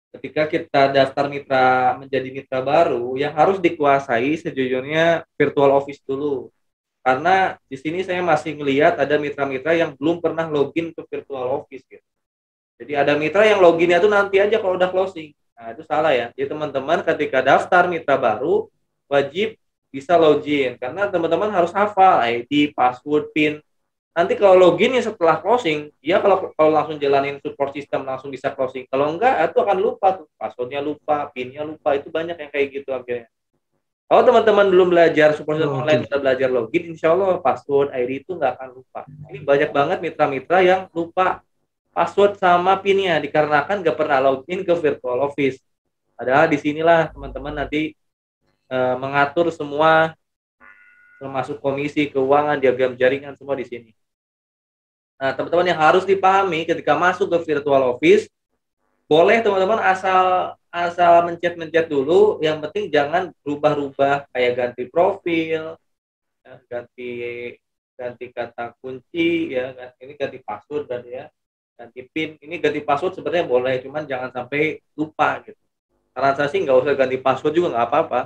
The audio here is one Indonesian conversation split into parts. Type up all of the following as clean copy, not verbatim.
Ketika kita daftar mitra menjadi mitra baru, yang harus dikuasai sejujurnya virtual office dulu. Karena di sini saya masih melihat ada mitra-mitra yang belum pernah login ke virtual office gitu. Jadi ada mitra yang loginnya tuh nanti aja kalau udah closing. Nah, itu salah ya. Jadi teman-teman ketika daftar mitra baru wajib bisa login karena teman-teman harus hafal ID, password, PIN. Nanti kalau login ya setelah closing, ya kalau langsung jalanin support system langsung bisa closing. Kalau enggak, itu akan lupa tuh. Passwordnya lupa, PIN-nya lupa. Itu banyak yang kayak gitu akhirnya. Kalau teman-teman belum belajar support system online, Oke. udah belajar login, insya Allah password, ID itu nggak akan lupa. Ini banyak banget mitra-mitra yang lupa password sama PIN-nya dikarenakan nggak pernah login ke virtual office. Padahal disinilah teman-teman nanti mengatur semua, termasuk komisi, keuangan, diagram jaringan, semua di sini. Nah, teman-teman yang harus dipahami ketika masuk ke virtual office, boleh teman-teman asal asal mencet-mencet dulu, yang penting jangan rubah-rubah kayak ganti profil, ya, ganti ganti kata kunci ya, ini ganti password dan ya, ganti PIN. Ini ganti password sebenarnya boleh, cuman jangan sampai lupa gitu. Saran saya sih nggak usah ganti password juga nggak apa-apa.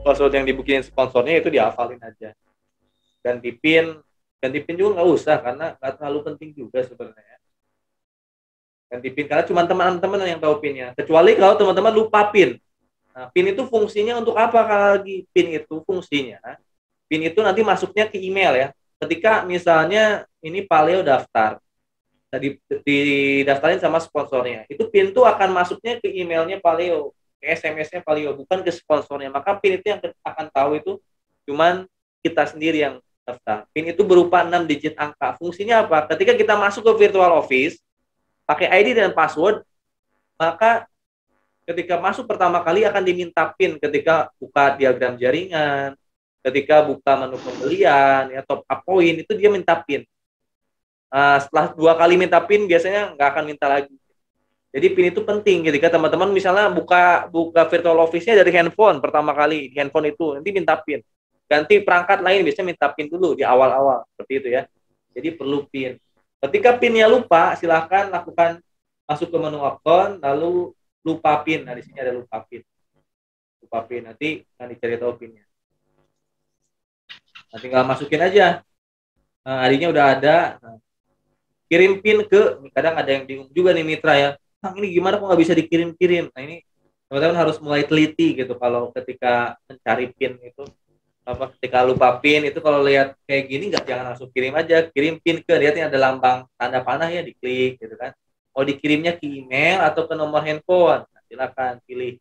Password yang dibikinin sponsornya itu dihafalin aja. Ganti PIN, ganti PIN juga nggak usah karena nggak terlalu penting juga sebenarnya. Ganti PIN karena cuma teman-teman yang tahu PIN-nya. Kecuali kalau teman-teman lupa PIN. Nah, PIN itu fungsinya untuk apa lagi? PIN itu fungsinya, PIN itu nanti masuknya ke email ya. Ketika misalnya ini Paleo daftar, tadi didaftarin sama sponsornya, itu PIN itu akan masuknya ke emailnya Paleo, ke SMS-nya Paleo, bukan ke sponsornya. Maka PIN itu yang akan tahu itu cuman kita sendiri yang daftar. PIN itu berupa 6 digit angka. Fungsinya apa? Ketika kita masuk ke virtual office, pakai ID dan password, maka ketika masuk pertama kali akan diminta PIN ketika buka diagram jaringan, ketika buka menu pembelian, ya top up point, itu dia minta PIN. Setelah 2 kali minta PIN, biasanya nggak akan minta lagi. Jadi PIN itu penting ketika teman-teman misalnya buka virtual office-nya dari handphone pertama kali, di handphone itu nanti minta PIN. Ganti perangkat lain biasanya minta PIN dulu di awal-awal, seperti itu ya. Jadi perlu PIN. Ketika PIN-nya lupa, silahkan lakukan masuk ke menu account, lalu lupa PIN. Nah, di sini ada lupa PIN. Lupa PIN, nanti akan dicari tahu PIN-nya. Nah, tinggal masukin aja. Nah, ID-nya udah ada. Nah, kirim PIN ke, kadang ada yang bingung juga nih mitra ya. Kang, ini gimana kok nggak bisa dikirim-kirim? Nah, ini teman-teman harus mulai teliti gitu kalau ketika mencari PIN itu. Apa ketika lupa PIN itu kalau lihat kayak gini nggak, jangan langsung kirim aja, kirim PIN ke, lihatnya ada lambang tanda panah ya, diklik gitu kan. Mau dikirimnya ke email atau ke nomor handphone, nah, silakan pilih.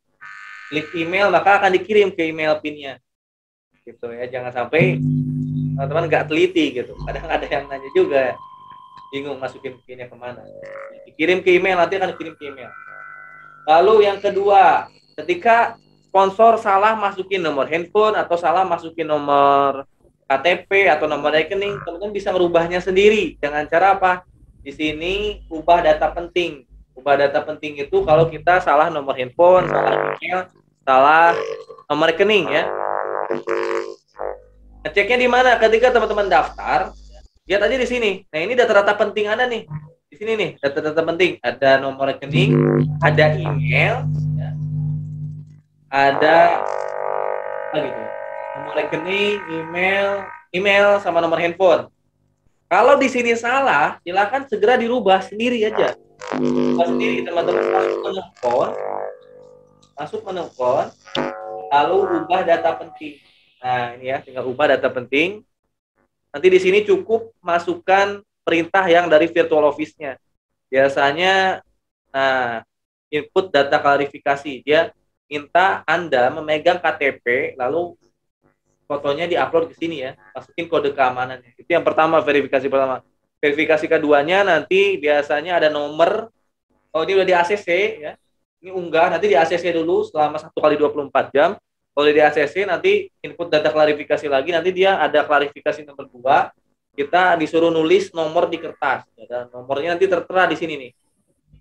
Klik email maka akan dikirim ke email PIN-nya gitu ya. Jangan sampai teman-teman nggak teliti gitu, kadang ada yang nanya juga bingung masukin PIN-nya kemana. Dikirim ke email, nanti akan dikirim ke email. Lalu yang kedua, ketika sponsor salah masukin nomor handphone atau salah masukin nomor KTP atau nomor rekening, teman-teman bisa merubahnya sendiri dengan cara apa? Di sini ubah data penting. Ubah data penting itu kalau kita salah nomor handphone, salah email, salah nomor rekening ya. Ngeceknya di mana? Ketika teman-teman daftar, lihat aja di sini. Nah, ini data-data penting ada nih. Di sini nih, data-data penting. Ada nomor rekening, ada email, ya, ada apa gitu. Nomor rekening, email sama nomor handphone. Kalau di sini salah, silakan segera dirubah sendiri aja. Rubah sendiri, teman-teman masuk menu phone, lalu ubah data penting. Nah, ini ya, tinggal ubah data penting. Nanti di sini cukup masukkan perintah yang dari virtual office-nya. Biasanya, nah, input data klarifikasi. Dia minta Anda memegang KTP, lalu fotonya diupload ke sini ya. Masukin kode keamanannya. Itu yang pertama, verifikasi pertama. Verifikasi keduanya nanti biasanya ada nomor. Oh, ini udah di ACC ya. Ini unggah, nanti di ACC dulu selama 1 kali 24 jam. Kalau di ACC nanti input data klarifikasi lagi, nanti dia ada klarifikasi nomor 2. Kita disuruh nulis nomor di kertas. Dan nomornya nanti tertera di sini nih.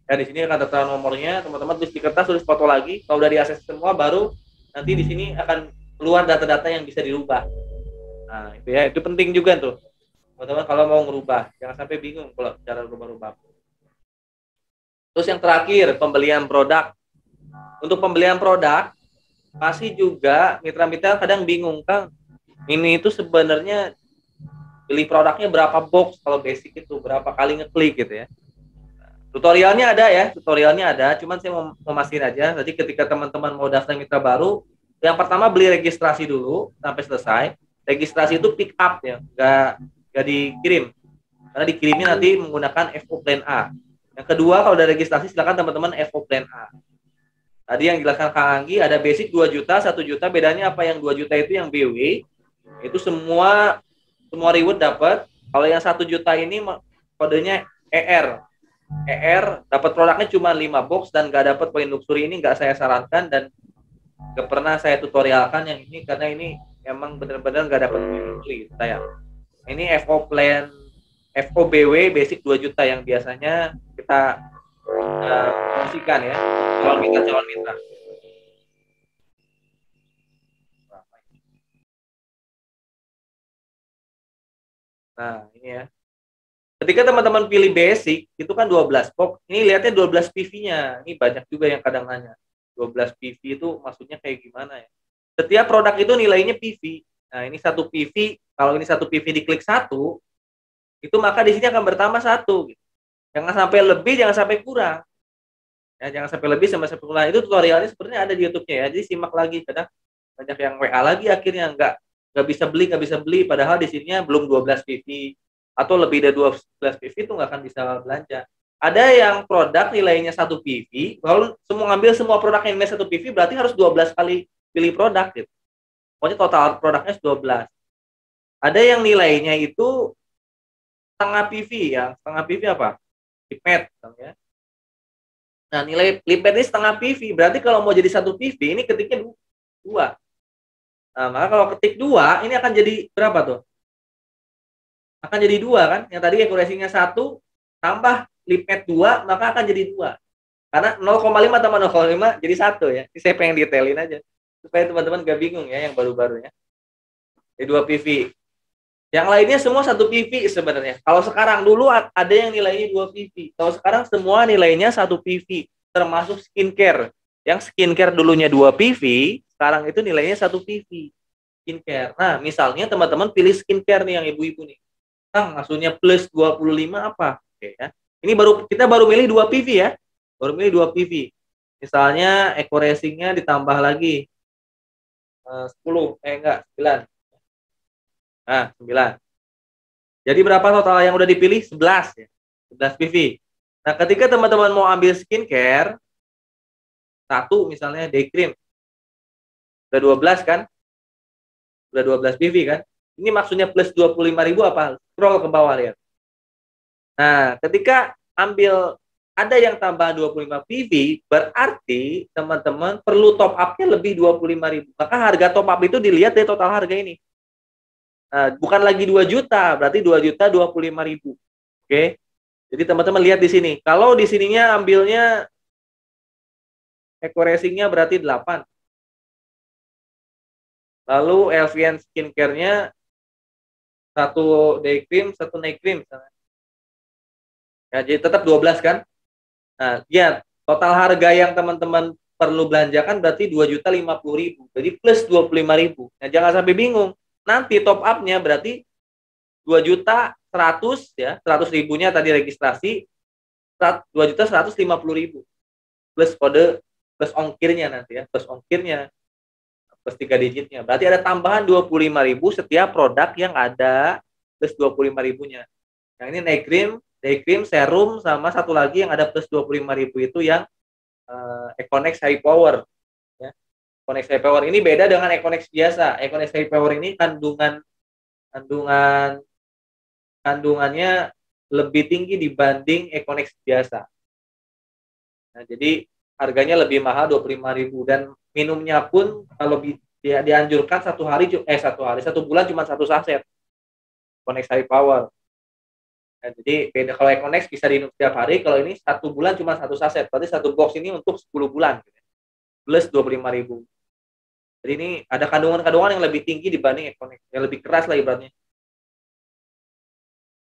Ya, di sini akan tertera nomornya, teman-teman tulis di kertas, tulis foto lagi. Kalau udah di ACC semua, baru nanti di sini akan keluar data-data yang bisa dirubah. Nah, itu ya, itu penting juga tuh. Teman-teman kalau mau ngerubah, jangan sampai bingung kalau cara rubah-rubah. Terus yang terakhir, pembelian produk. Untuk pembelian produk, pasti juga mitra-mitra kadang bingung, Kang. Ini itu sebenarnya beli produknya berapa box kalau basic itu, berapa kali ngeklik gitu ya. Tutorialnya ada, cuman saya mau memastikan aja. Jadi ketika teman-teman mau daftar mitra baru, yang pertama beli registrasi dulu sampai selesai. Registrasi itu pick up ya, nggak dikirim. Karena dikirimnya nanti menggunakan FO Plan A. Yang kedua, kalau udah registrasi silakan teman-teman FO Plan A. Tadi yang dijelaskan Kang Anggi, ada basic 2 juta, 1 juta, bedanya apa? Yang 2 juta itu yang BW, itu semua reward dapat. Kalau yang 1 juta ini kodenya ER. Dapat produknya cuma 5 box dan nggak dapat poin luxury. Ini nggak saya sarankan dan nggak pernah saya tutorialkan yang ini, karena ini emang benar-benar nggak dapat poin luxury saya. Ini FO Plan FOBW basic 2 juta yang biasanya kita promosikan ya, calon mitra. Nah, ini ya. Ketika teman-teman pilih basic, itu kan 12 box. Ini lihatnya 12 PV-nya. Ini banyak juga yang kadang nanya. 12 PV itu maksudnya kayak gimana ya? Setiap produk itu nilainya PV. Nah, ini satu PV, kalau ini satu PV diklik satu, itu maka di sini akan bertambah satu. Gitu. Jangan sampai lebih, jangan sampai kurang. Ya, jangan sampai lebih, sampai kurang. Itu tutorialnya sebenarnya ada di YouTube-nya ya. Jadi simak lagi. Kadang banyak yang WA lagi akhirnya nggak bisa beli. Padahal di sininya belum 12 PV. Atau lebih dari 12 PV itu nggak akan bisa belanja. Ada yang produk nilainya 1 PV, kalau semua ngambil semua produk yang nilai 1 PV berarti harus 12 kali pilih produk gitu. Pokoknya total produknya 12. Ada yang nilainya itu setengah PV ya. Setengah PV apa? Lipet ya. Nah, nilai lipet ini setengah PV. Berarti kalau mau jadi 1 PV ini ketiknya 2. Nah, maka kalau ketik 2 ini akan jadi berapa tuh? Akan jadi 2 kan? Yang tadi akurasinya 1 tambah lipet 2, maka akan jadi 2. Karena 0,5 tambah 0,5 jadi 1 ya. Ini saya pengen detailin aja supaya teman-teman gak bingung ya yang baru-baru ya. Jadi 2 PV. Yang lainnya semua 1 PV sebenarnya. Kalau sekarang, dulu ada yang nilainya 2 PV. Kalau sekarang semua nilainya 1 PV, termasuk skincare. Yang skincare dulunya 2 PV, sekarang itu nilainya 1 PV. Skincare. Nah, misalnya teman-teman pilih skincare nih yang ibu-ibu nih. Kang, maksudnya plus 25 apa? Oke ya. Ini kita baru milih 2 PV ya. Baru milih 2 PV. Misalnya eco racing-nya ditambah lagi 10, enggak, 9. Nah, 9. Jadi berapa total yang udah dipilih? 11 ya. 11 PV. Nah, ketika teman-teman mau ambil skincare, satu misalnya day cream. Udah 12 kan? Udah 12 PV kan? Ini maksudnya plus 25.000 apa? Scroll ke bawah lihat. Nah, ketika ambil ada yang tambah 25 PV, berarti teman-teman perlu top up-nya lebih 25.000. Maka harga top up itu dilihat dari total harga ini. Nah, bukan lagi 2 juta, berarti 2 juta 25.000. Oke. Jadi teman-teman lihat di sini. Kalau di sininya ambilnya eco racing-nya berarti 8. Lalu LVN skincare-nya 1 day cream, 1 night cream misalnya. Ya, jadi tetap 12 kan? Nah, ya, total harga yang teman-teman perlu belanjakan berarti 2.050.000. Jadi plus 25.000. Nah, jangan sampai bingung. Nanti top up-nya berarti 2.100 ya, 100 ribunya tadi registrasi, 2.150.000 plus kode plus ongkirnya nanti ya, plus ongkirnya plus 3 digitnya. Berarti ada tambahan 25.000 setiap produk yang ada plus 25.000-nya. Yang ini day cream, serum, sama satu lagi yang ada plus 25.000 itu yang Econex High Power. Ya. Econex High Power ini beda dengan Econex biasa. Econex High Power ini kandungannya lebih tinggi dibanding Econex biasa. Nah, jadi harganya lebih mahal 25.000 dan minumnya pun kalau dianjurkan satu bulan cuma 1 saset. Econex High Power. Nah, jadi beda, kalau Econex bisa diminum setiap hari, kalau ini 1 bulan cuma 1 saset. Berarti 1 box ini untuk 10 bulan. Plus 25.000. Jadi ini ada kandungan-kandungan yang lebih tinggi dibanding Econex, yang lebih keras lah ibaratnya.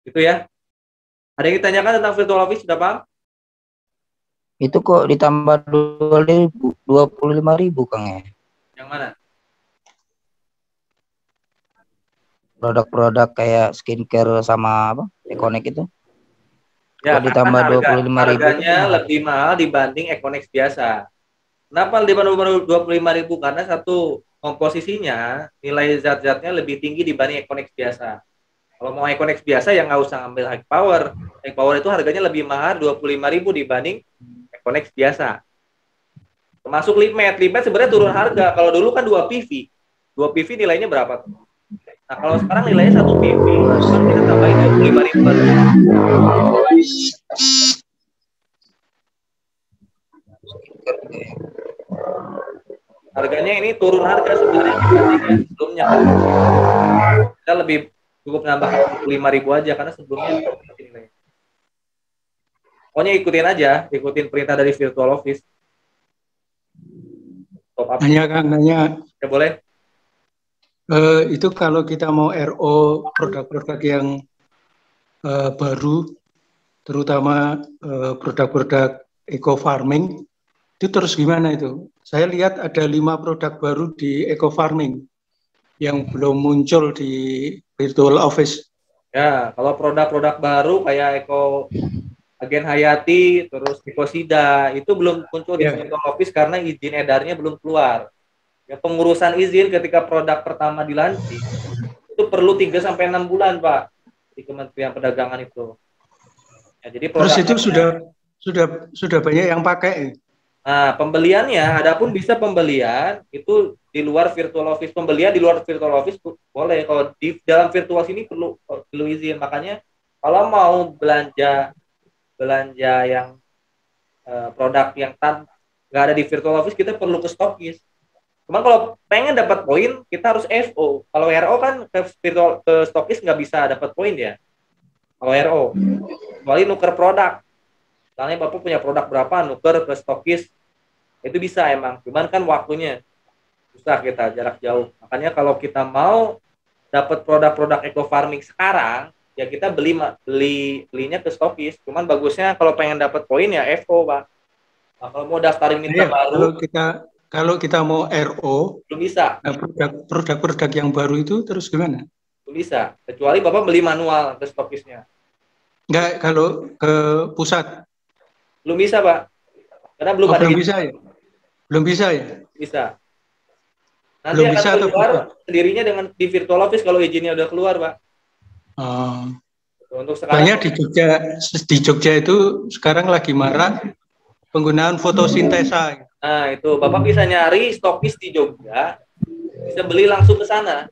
Gitu ya. Ada yang ditanyakan tentang virtual office, sudah paham? Itu kok ditambah 25.000 Kang ya? Yang mana? Produk-produk kayak skincare sama apa? Ekonik itu. Ya, Kok karena ditambah 25.000 itu harganya mahal. lebih mahal dibanding Econex biasa. Kenapa lebih mahal 25.000? Karena satu, komposisinya nilai zat-zatnya lebih tinggi dibanding Econex biasa. Kalau mau Econex biasa ya nggak usah ambil high power. High power itu harganya lebih mahal 25.000 dibanding Econex biasa. Termasuk lip matte. Lip matte sebenarnya turun harga. Kalau dulu kan 2 PV. 2 PV nilainya berapa? Nah, kalau sekarang nilainya 1 PV, cuma kita tambahin 25.000 harganya. Harganya ini turun harga sebenarnya dibanding yang sebelumnya kan. Kita lebih cukup nambahkan 25.000 aja karena sebelumnya nilainya. Pokoknya ikutin aja, ikutin perintah dari virtual office. Top up. Nanya Kang, nanya. Ya boleh. Itu kalau kita mau RO produk-produk yang baru, terutama produk-produk eco farming, itu terus gimana itu? Saya lihat ada 5 produk baru di eco farming yang belum muncul di virtual office. Ya, kalau produk-produk baru kayak Eko Agen Hayati, terus Ekosida, itu belum muncul di virtual office karena izin edarnya belum keluar. Ya, pengurusan izin ketika produk pertama dilantik itu perlu 3 sampai 6 bulan, Pak, di Kementerian Perdagangan itu. Ya, jadi Terus itu produknya sudah banyak yang pakai. nah, pembeliannya, adapun bisa pembelian itu di luar virtual office. Pembelian di luar virtual office boleh. Kalau di dalam virtual sini perlu izin. Makanya kalau mau belanja yang produk yang nggak ada di virtual office, kita perlu ke stokis. Cuman kalau pengen dapat poin, kita harus FO. Kalau RO kan ke stokis nggak bisa dapat poin ya. Kalau RO, kecuali nuker produk. Misalnya Bapak punya produk berapa, nuker ke stokis, itu bisa emang. Cuman kan waktunya susah, kita jarak jauh. Makanya kalau kita mau dapat produk-produk eco farming sekarang, ya kita belinya ke stokis. Cuman bagusnya kalau pengen dapat poin ya FO, Pak. Nah, kalau mau daftarin mitra baru, kalau kita mau RO, belum bisa. nah produk-produk yang baru itu terus gimana? Belum bisa. Kecuali Bapak beli manual ke stokisnya. Enggak, kalau ke pusat. Belum bisa, Pak. Karena belum ada belum bisa ya? Belum bisa ya? Bisa. Nanti Belum akan bisa keluar sendirinya dengan di virtual office kalau izinnya udah keluar, Pak. Untuk sekarang banyak di Jogja itu sekarang lagi marak penggunaan fotosintesa. Nah, itu Bapak bisa nyari stokis di Jogja, bisa beli langsung ke sana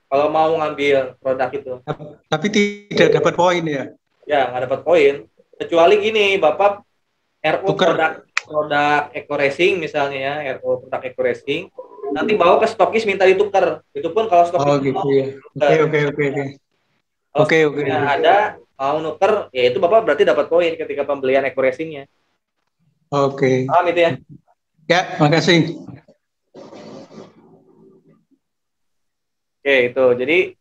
kalau mau ngambil produk itu. Tapi tidak dapat poin ya? Ya, nggak dapat poin. Kecuali gini, Bapak RO produk Eco Racing misalnya ya, RO produk Eco Racing, nanti bawa ke stokis minta ditukar. Itu pun kalau stokis gitu ya. Oke. Ada mau nuker, ya itu Bapak berarti dapat poin ketika pembelian Eco Racing-nya. Oke. Paham itu ya? Ya, makasih. Oke, itu. Jadi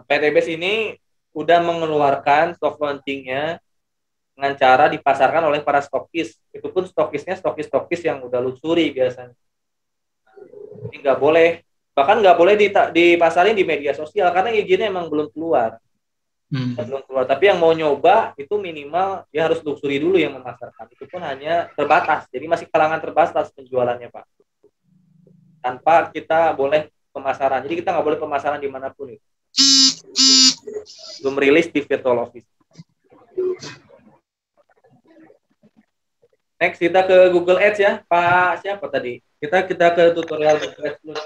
PTBS ini udah mengeluarkan soft launching-nya dengan cara dipasarkan oleh para stokis. Itu pun stokisnya stokis yang udah luxury biasanya. Jadi nggak boleh, bahkan nggak boleh dipasarin di media sosial karena izinnya emang belum keluar. Belum keluar. Tapi yang mau nyoba itu minimal dia harus luxury dulu yang memasarkan. Itu pun hanya terbatas. Jadi masih kalangan terbatas penjualannya, Pak. Tanpa kita boleh pemasaran. Jadi kita nggak boleh pemasaran dimanapun itu. Belum rilis di virtual office. Next kita ke Google Ads ya, Pak siapa tadi? Kita ke tutorial Google Ads dulu.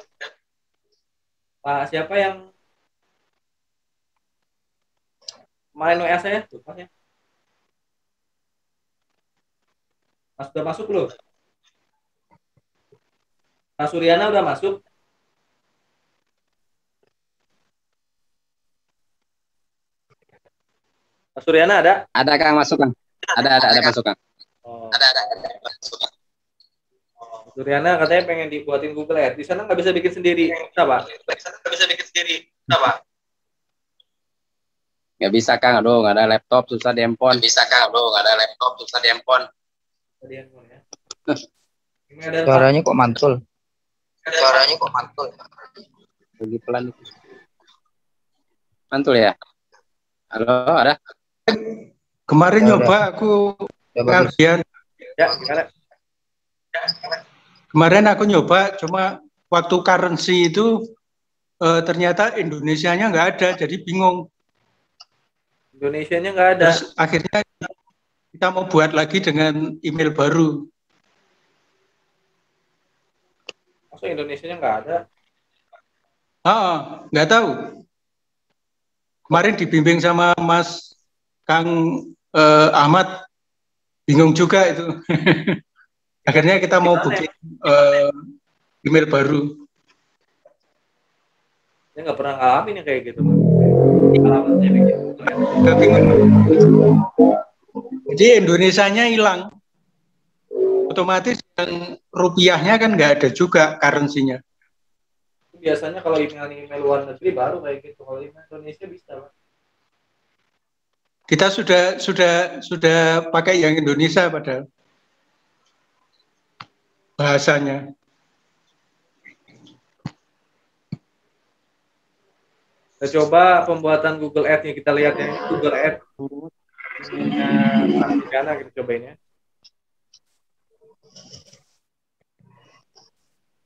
Pak siapa yang main WA saya? Lupa ya. Mas udah masuk belum? Mas Suryana udah masuk? Mas Suryana ada? Ada Kang, masuk Kang. Ada masuk Kang. Oh. Ada masuk. Mas Suryana katanya pengen dibuatin Google Ads. Di sana nggak bisa bikin sendiri. Bisa, Pak? Di sana nggak bisa bikin sendiri. Bisa, Pak? Nggak bisa Kang, aduh nggak ada laptop, susah di handphone. Bisa Kang, nggak ada laptop, susah di handphone. Tadi handphone ya. Ini ada Suaranya kok mantul. Lagi pelan. Mantul ya? Halo, ada? Kemarin Ya, nyoba aku Ya, bagus. kalian. ya gimana? Kemarin aku nyoba, cuma waktu currency itu ternyata Indonesianya nggak ada, jadi bingung. Indonesianya nggak ada. Terus akhirnya kita mau buat lagi dengan email baru. Maksudnya Indonesianya nggak ada. Nggak tahu. Kemarin dibimbing sama Mas Kang Ahmad, bingung juga itu. Akhirnya kita mau bikin email baru. Saya nggak pernah ngalamin yang kayak gitu. Alamatnya bikin. Nggak bingung. Jadi Indonesianya hilang. Otomatis yang rupiahnya kan nggak ada juga currency-nya. Biasanya kalau email luar negeri baru kayak gitu. Kalau email Indonesia bisa, Pak. Kita sudah pakai yang Indonesia padahal bahasanya. Kita coba pembuatan Google Ads-nya, kita lihat ya. Google Ads. Karena kita cobain ya.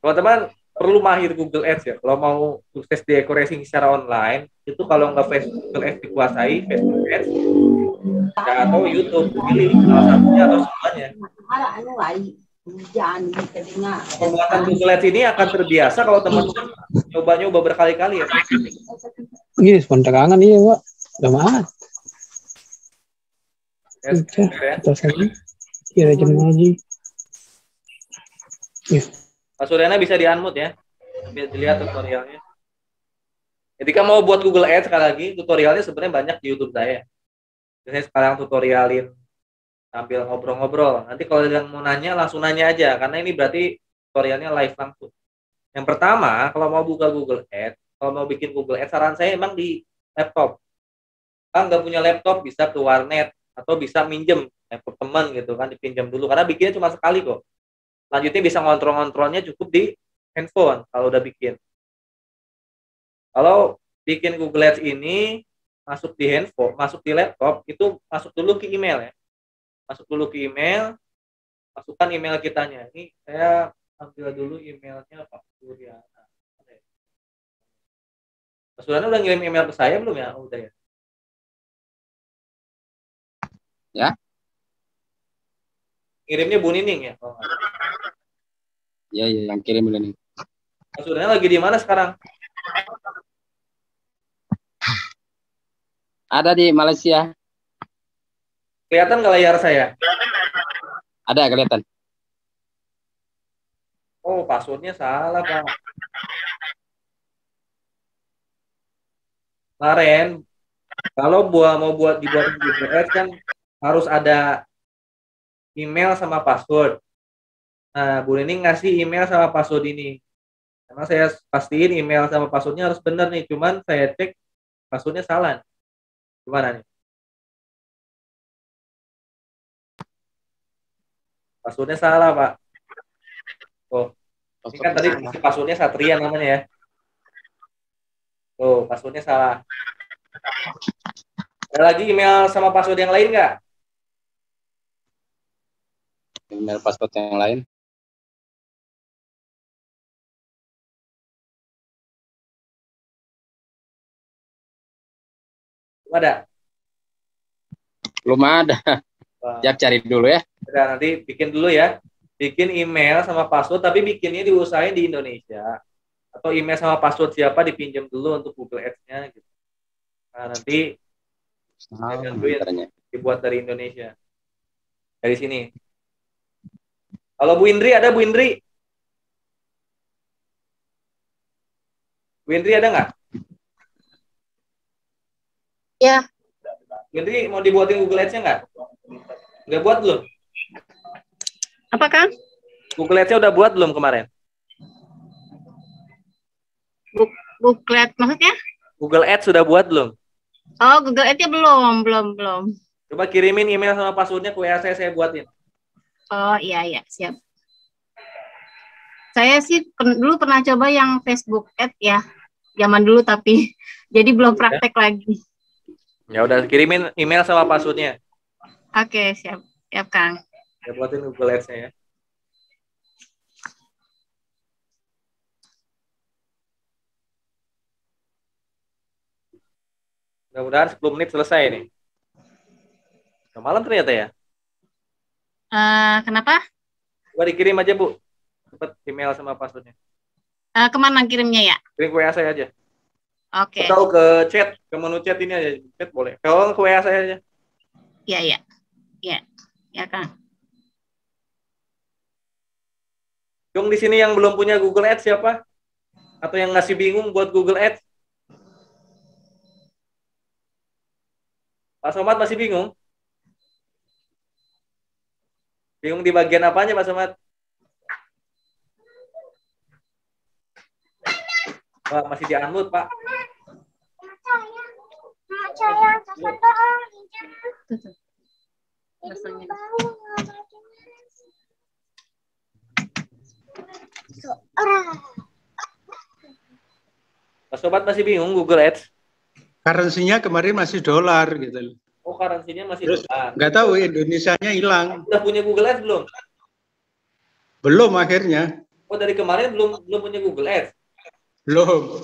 Teman-teman perlu mahir Google Ads ya. Kalau mau sukses di decorating secara online, itu kalau nggak Facebook Google Ads dikuasai, Facebook Ads, atau YouTube, pilih salah satunya atau semuanya. Pembuatan Google Ads ini akan terbiasa kalau teman-teman nyoba-nyoba berkali-kali ya. Ini spontangan iya, Pak. Udah mah. Ya. Terus lagi. Kira jam lagi. Pak Suryana bisa di-unmute ya. Sambil dilihat tutorialnya. Ketika mau buat Google Ads sekali lagi, tutorialnya sebenarnya banyak di YouTube saya. Saya sekarang tutorialin sambil ngobrol-ngobrol. Nanti kalau ada yang mau nanya, langsung nanya aja. Karena ini berarti tutorialnya live langsung. Yang pertama, kalau mau buka Google Ads, kalau mau bikin Google Ads, saran saya emang di laptop. Kalau nggak punya laptop, bisa ke warnet. Atau bisa minjem laptop teman gitu kan, dipinjam dulu. Karena bikinnya cuma sekali kok. Selanjutnya bisa ngontrol-ngontrolnya cukup di handphone kalau udah bikin. Kalau bikin Google Ads ini masuk di handphone, masuk di laptop, itu masuk dulu ke email ya. Masuk dulu ke email, masukkan email kitanya. Ini saya ambil dulu emailnya Pak Suryana. Pak Suryana udah ngirim email ke saya belum ya? Oh, udah ya. Ya. Ngirimnya Bu Nining ya? Oh, Iya, yang kirim ini. Pak Suryana lagi di mana sekarang? Ada di Malaysia. Kelihatan nggak layar saya? Ada kelihatan. Oh, passwordnya salah, Pak. Kemarin, kalau mau dibuat Google Ads kan harus ada email sama password. Nah, Bu Nining ngasih email sama password ini. Karena saya pastiin email sama passwordnya harus benar nih. Cuman saya cek passwordnya salah. Gimana nih? Passwordnya salah, Pak. Oh, ini kan tadi passwordnya Satria namanya ya. Oh, passwordnya salah. Ada lagi email sama password yang lain nggak? Email password yang lain. Ada? Belum ada. Siap cari dulu ya. Udah, nanti bikin dulu ya. Bikin email sama password, tapi bikinnya diusahain di Indonesia. Atau email sama password siapa dipinjam dulu untuk Google Ads-nya. Gitu. Nah, nanti dibuat dari Indonesia. Dari sini. Kalau Bu Indri ada, Bu Indri? Bu Indri ada nggak? Ya. Bu Indri mau dibuatin Google Ads-nya nggak? Udah buat belum? Apa, Kang? Google Ads-nya udah buat belum kemarin? Booklet maksudnya? Google Ads sudah buat belum? Oh, Google Ads-nya belum. Coba kirimin email sama passwordnya ke WA saya buatin. Oh iya iya siap. Saya sih dulu pernah coba yang Facebook Ads ya, zaman dulu tapi jadi belum praktek lagi. Ya udah kirimin email sama passwordnya. Oke siap, siap Kang. Ya buatin Google Ads-nya ya. Mudah-mudahan 10 menit selesai nih. Udah malam ternyata ya. Kenapa? Coba dikirim aja Bu. Cepet email sama passwordnya. Kemana kirimnya ya? Kirim ke WA saya aja. Oke. Atau ke chat, ke menu chat ini aja. Chat boleh. Kalau ke WA saya aja. Iya iya. Iya. Ya Kang. Yung di sini yang belum punya Google Ads siapa? Atau yang masih bingung buat Google Ads? Pak Somad masih bingung? Bingung di bagian apanya Pak Somad? Pak, masih di-unmute Pak. Pak Sobat masih bingung Google Ads? Currency-nya kemarin masih dolar gitu. Oh, currency-nya masih Terus dolar. nggak tahu Indonesianya hilang. Udah punya Google Ads belum? Belum akhirnya. Oh, dari kemarin belum punya Google Ads? Belum.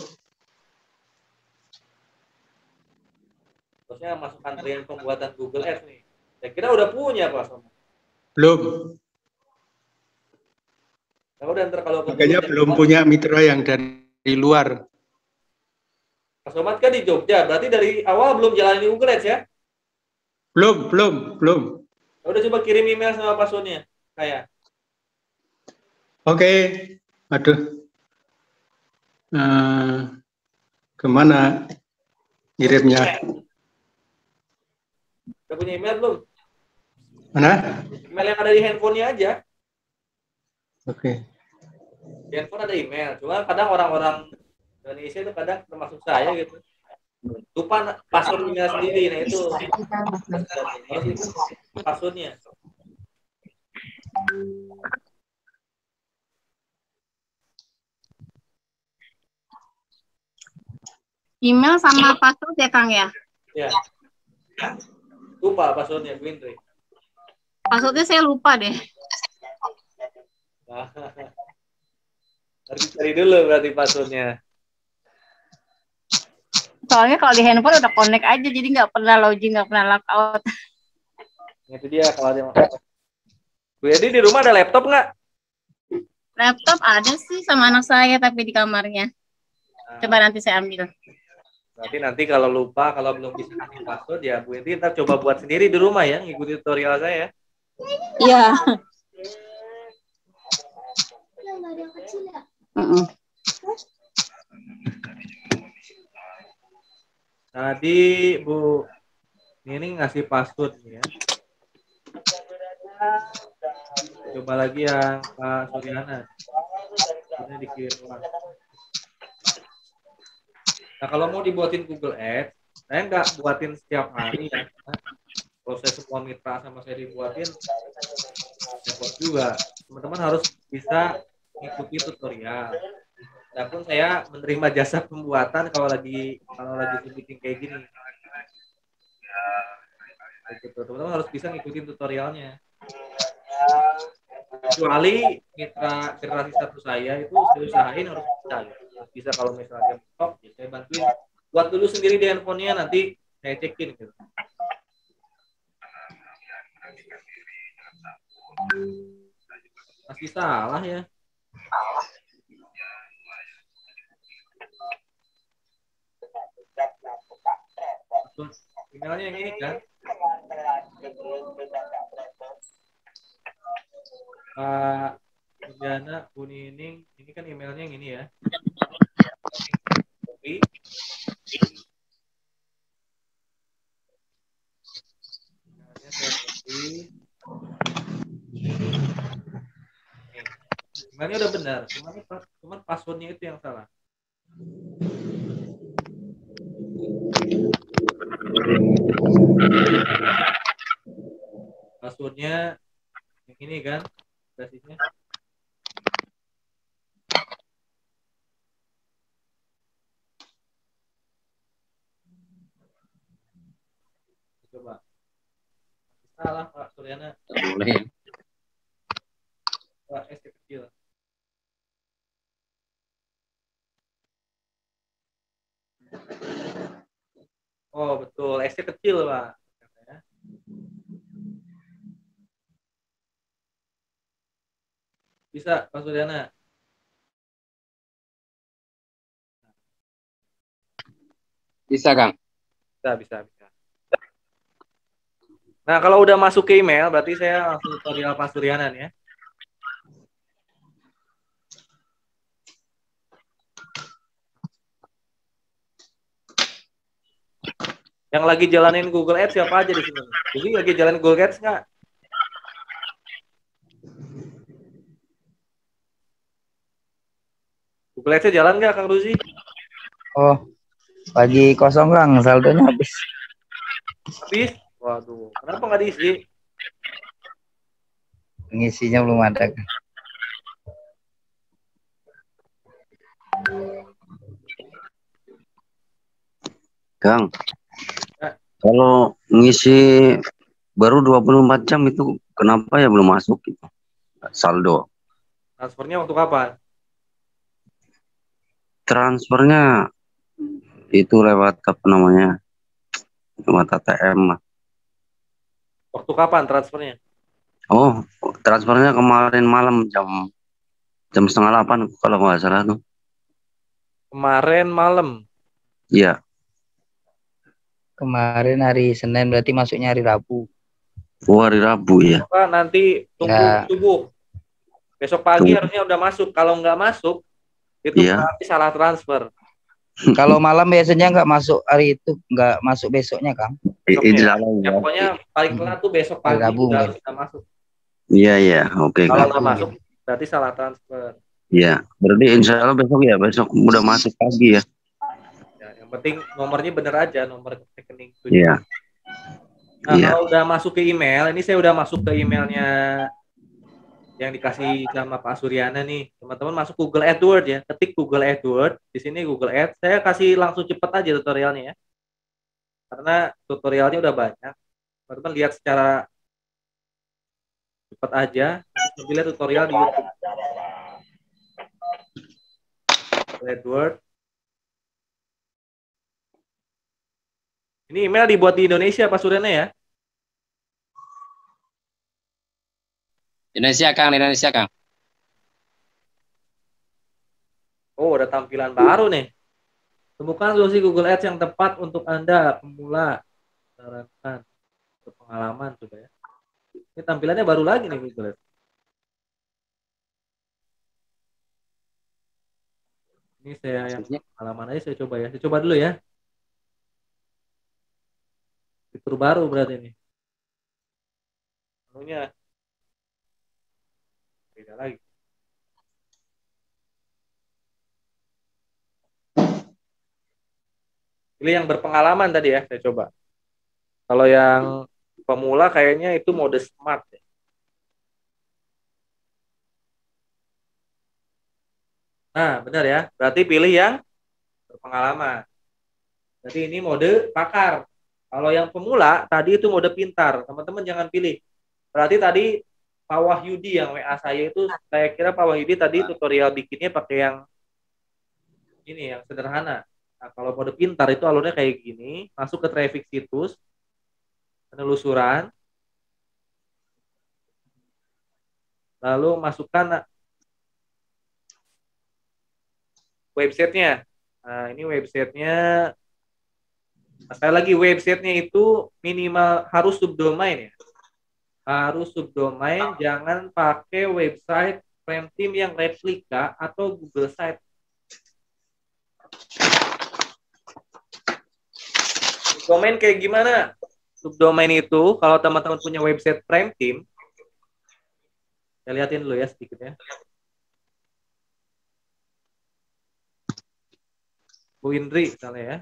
Terusnya masuk antrian pembuatan Google Ads nih. Saya kira udah punya Pak Somat. Belum. Nah, udah ntar kalau Makanya belum punya mitra yang dari luar. Pak Somat kan di Jogja, berarti dari awal belum jalanin Google Ads ya? Belum. Udah coba kirim email sama passwordnya kayak. Oke. Aduh. Kemana ngirimnya? Udah punya email belum? Mana? Email yang ada di handphonenya aja. Oke. Di handphone ada email, cuma kadang orang-orang Indonesia itu kadang termasuk saya gitu. Lupa password email sendiri, nah itu passwordnya. Email sama password ya Kang ya? Ya. Lupa passwordnya, Gwindri. Passwordnya saya lupa deh. Nah, harus cari dulu berarti passwordnya. Soalnya kalau di handphone udah connect aja, jadi nggak pernah login, nggak pernah logout. Itu dia kalau dia. Bu Edi di rumah ada laptop nggak? Laptop ada sih sama anak saya, tapi di kamarnya. Coba nanti saya ambil. Berarti nanti kalau lupa, kalau belum bisa kasih password ya Bu Edi ntar coba buat sendiri di rumah ya, ngikuti tutorial saya. Iya. Tadi Bu ini ngasih password ya. Coba lagi yang Pak Suryana. Ini dikirim ulang. Nah kalau mau dibuatin Google Ads, saya nggak buatin setiap hari ya. Proses semua mitra sama saya dibuatin, repot juga. Teman-teman harus bisa mengikuti tutorial. Adapun saya menerima jasa pembuatan kalau lagi meeting kayak gini. Gitu. Teman-teman harus bisa ngikutin tutorialnya. Kecuali mitra generasi satu saya itu saya usahain harus bisa. Bisa kalau misalnya top, ya saya bantuin. Buat dulu sendiri di handphonenya, nanti saya cekin gitu. Masih salah ya. Emailnya yang ini kan. Pak Jana Bunining, ini kan emailnya yang ini ya. Oke. Emailnya udah benar, cuman passwordnya itu yang salah. Passwordnya ini kan basisnya. Coba. Salah Pak Suryana. Boleh ya. Pak S kecil. Oh betul, S kecil Pak. Bisa Pak Suryana. Bisa, Kang. Bisa. Nah, kalau udah masuk ke email, berarti saya langsung tutorial Pak Suryana nih ya. Yang lagi jalanin Google Ads siapa aja di sini? Jadi lagi jalanin Google Ads nggak? Google Ads-nya jalan nggak, Kang Ruzi? Oh, lagi kosong Kang, saldonya habis. Habis? Waduh, kenapa nggak diisi? Ngisinya belum ada. Kang, Ya. kalau ngisi baru 24 jam itu kenapa ya belum masuk gitu? Saldo. Transfernya waktu kapan? Transfernya itu lewat apa namanya? Lewat ATM. Waktu kapan transfernya? Oh, transfernya kemarin malam jam 7:30 kalau nggak salah tuh. Kemarin malam. Iya. Kemarin hari Senin, berarti masuknya hari Rabu. Oh, hari Rabu ya. Maka nanti tunggu Ya. subuh. Besok pagi Tunggu. harusnya udah masuk. Kalau nggak masuk, itu Iya. berarti salah transfer. Kalau malam biasanya nggak masuk hari itu, nggak masuk besoknya Kang. Besoknya. Salah Ya, ya. pokoknya paling telat tuh besok Hari pagi Rabu udah mungkin. harus masuk. Iya. Oke, Kalau Kang. nggak masuk, berarti salah transfer. Iya. Berarti insya Allah besok udah masuk pagi ya. Ya, yang penting nomornya bener aja, nomor rekening itu. Iya. Nah, Iya. kalau udah masuk ke email, ini saya udah masuk ke emailnya yang dikasih sama Pak Suryana nih. Teman-teman masuk Google AdWords ya, ketik Google AdWords. Di sini Google Ads. Saya kasih langsung cepet aja tutorialnya ya. Karena tutorialnya udah banyak. Teman-teman lihat secara cepat aja. Nanti lihat tutorial di YouTube. AdWords. Ini email dibuat di Indonesia Pak Suryana ya. Indonesia, Kang. Oh, ada tampilan baru nih. Temukan solusi Google Ads yang tepat untuk Anda pemula. Sarankan berpengalaman coba ya. Ini tampilannya baru lagi nih Google Ads. Ini saya yang pengalaman aja saya coba ya. Saya coba dulu ya. Fitur baru berarti ini. Menunya beda lagi. Pilih yang berpengalaman tadi ya, saya coba. Kalau yang pemula kayaknya itu mode smart ya. Nah, benar ya. Berarti pilih yang berpengalaman. Jadi ini mode pakar. Kalau yang pemula tadi itu mode pintar. Teman-teman jangan pilih. Berarti tadi Pak Wahyudi yang WA saya itu, saya kira Pak Wahyudi tadi tutorial bikinnya pakai yang ini, yang sederhana. Nah, kalau mode pintar itu alurnya kayak gini, masuk ke traffic situs, penelusuran, lalu masukkan websitenya. Nah, ini websitenya. Sekali lagi, websitenya itu minimal harus subdomain ya. Harus subdomain, jangan pakai website frame team yang replika atau Google Site. Subdomain kayak gimana? Subdomain itu kalau teman-teman punya website frame team, saya lihatin dulu ya sedikit ya. Bu Indri misalnya ya.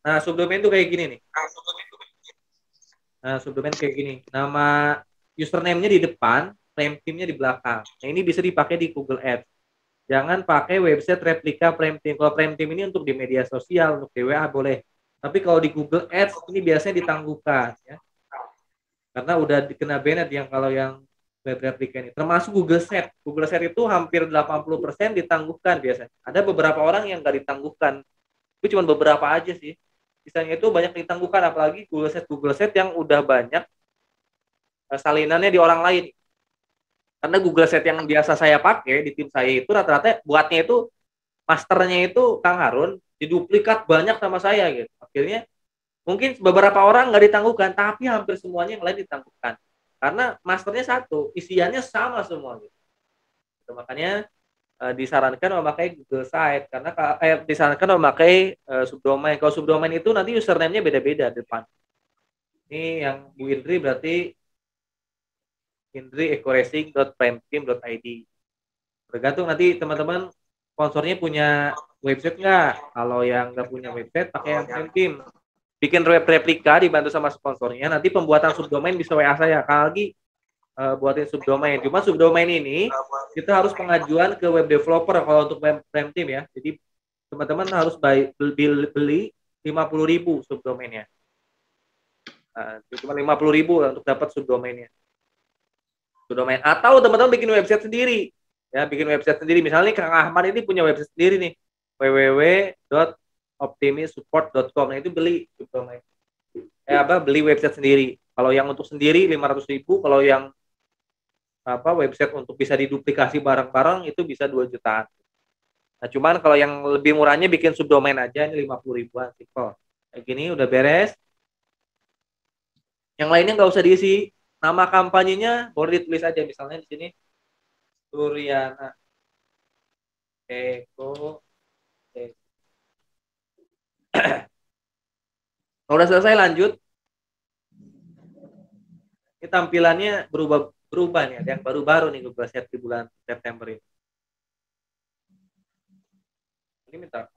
Nah, subdomain itu kayak gini nih. Nah, subdomain kayak gini. Nama username-nya di depan, Prime Team-nya di belakang. Nah, ini bisa dipakai di Google Ads. Jangan pakai website replika Prime Team. Kalau Prime Team ini untuk di media sosial, untuk di WA boleh. Tapi kalau di Google Ads ini biasanya ditangguhkan ya. Karena udah dikena banned yang kalau yang web replika ini. Termasuk Google Set. Google Set itu hampir 80% ditangguhkan biasanya. Ada beberapa orang yang nggak ditangguhkan. Itu cuma beberapa aja sih. Sisanya itu banyak ditangguhkan, apalagi Google Set yang udah banyak salinannya di orang lain. Karena Google Set yang biasa saya pakai di tim saya itu rata-rata buatnya itu masternya itu Kang Harun diduplikat banyak sama saya gitu. Akhirnya mungkin beberapa orang nggak ditangguhkan, tapi hampir semuanya yang lain ditangguhkan. Karena masternya satu, isiannya sama semua gitu. Makanya disarankan memakai Google Site karena disarankan memakai subdomain. Kalau subdomain itu nanti username-nya beda-beda depan. Ini yang Bu Indri berarti indriecoracing.primeteam.id. Tergantung nanti teman-teman sponsornya punya website nggak. Kalau yang nggak punya website pakai yang Prime Team. Bikin web replika dibantu sama sponsornya. Nanti pembuatan subdomain bisa WA saya. Kalau lagi buatin subdomain. Cuma subdomain ini kita harus pengajuan ke web developer kalau untuk Prime Team ya. Jadi teman-teman harus beli 50.000 subdomainnya. Cuma 50.000 untuk dapat subdomainnya. Subdomain. Atau teman-teman bikin website sendiri. Ya, bikin website sendiri. Misalnya Kang Ahmad ini punya website sendiri nih. www.optimisupport.com. Nah, itu beli subdomain. Beli website sendiri. Kalau yang untuk sendiri 500.000, kalau yang website untuk bisa diduplikasi barang-barang itu bisa 2 jutaan. Nah, cuman kalau yang lebih murahnya bikin subdomain aja ini 50.000-an simple. Kayak gini udah beres. Yang lainnya nggak usah diisi. Nama kampanyenya boleh ditulis aja, misalnya di sini Suryana Eko. Kalau udah selesai lanjut. Ini tampilannya berubah nih, ada yang baru-baru nih Google Set di bulan September ini. Ini minta lagi.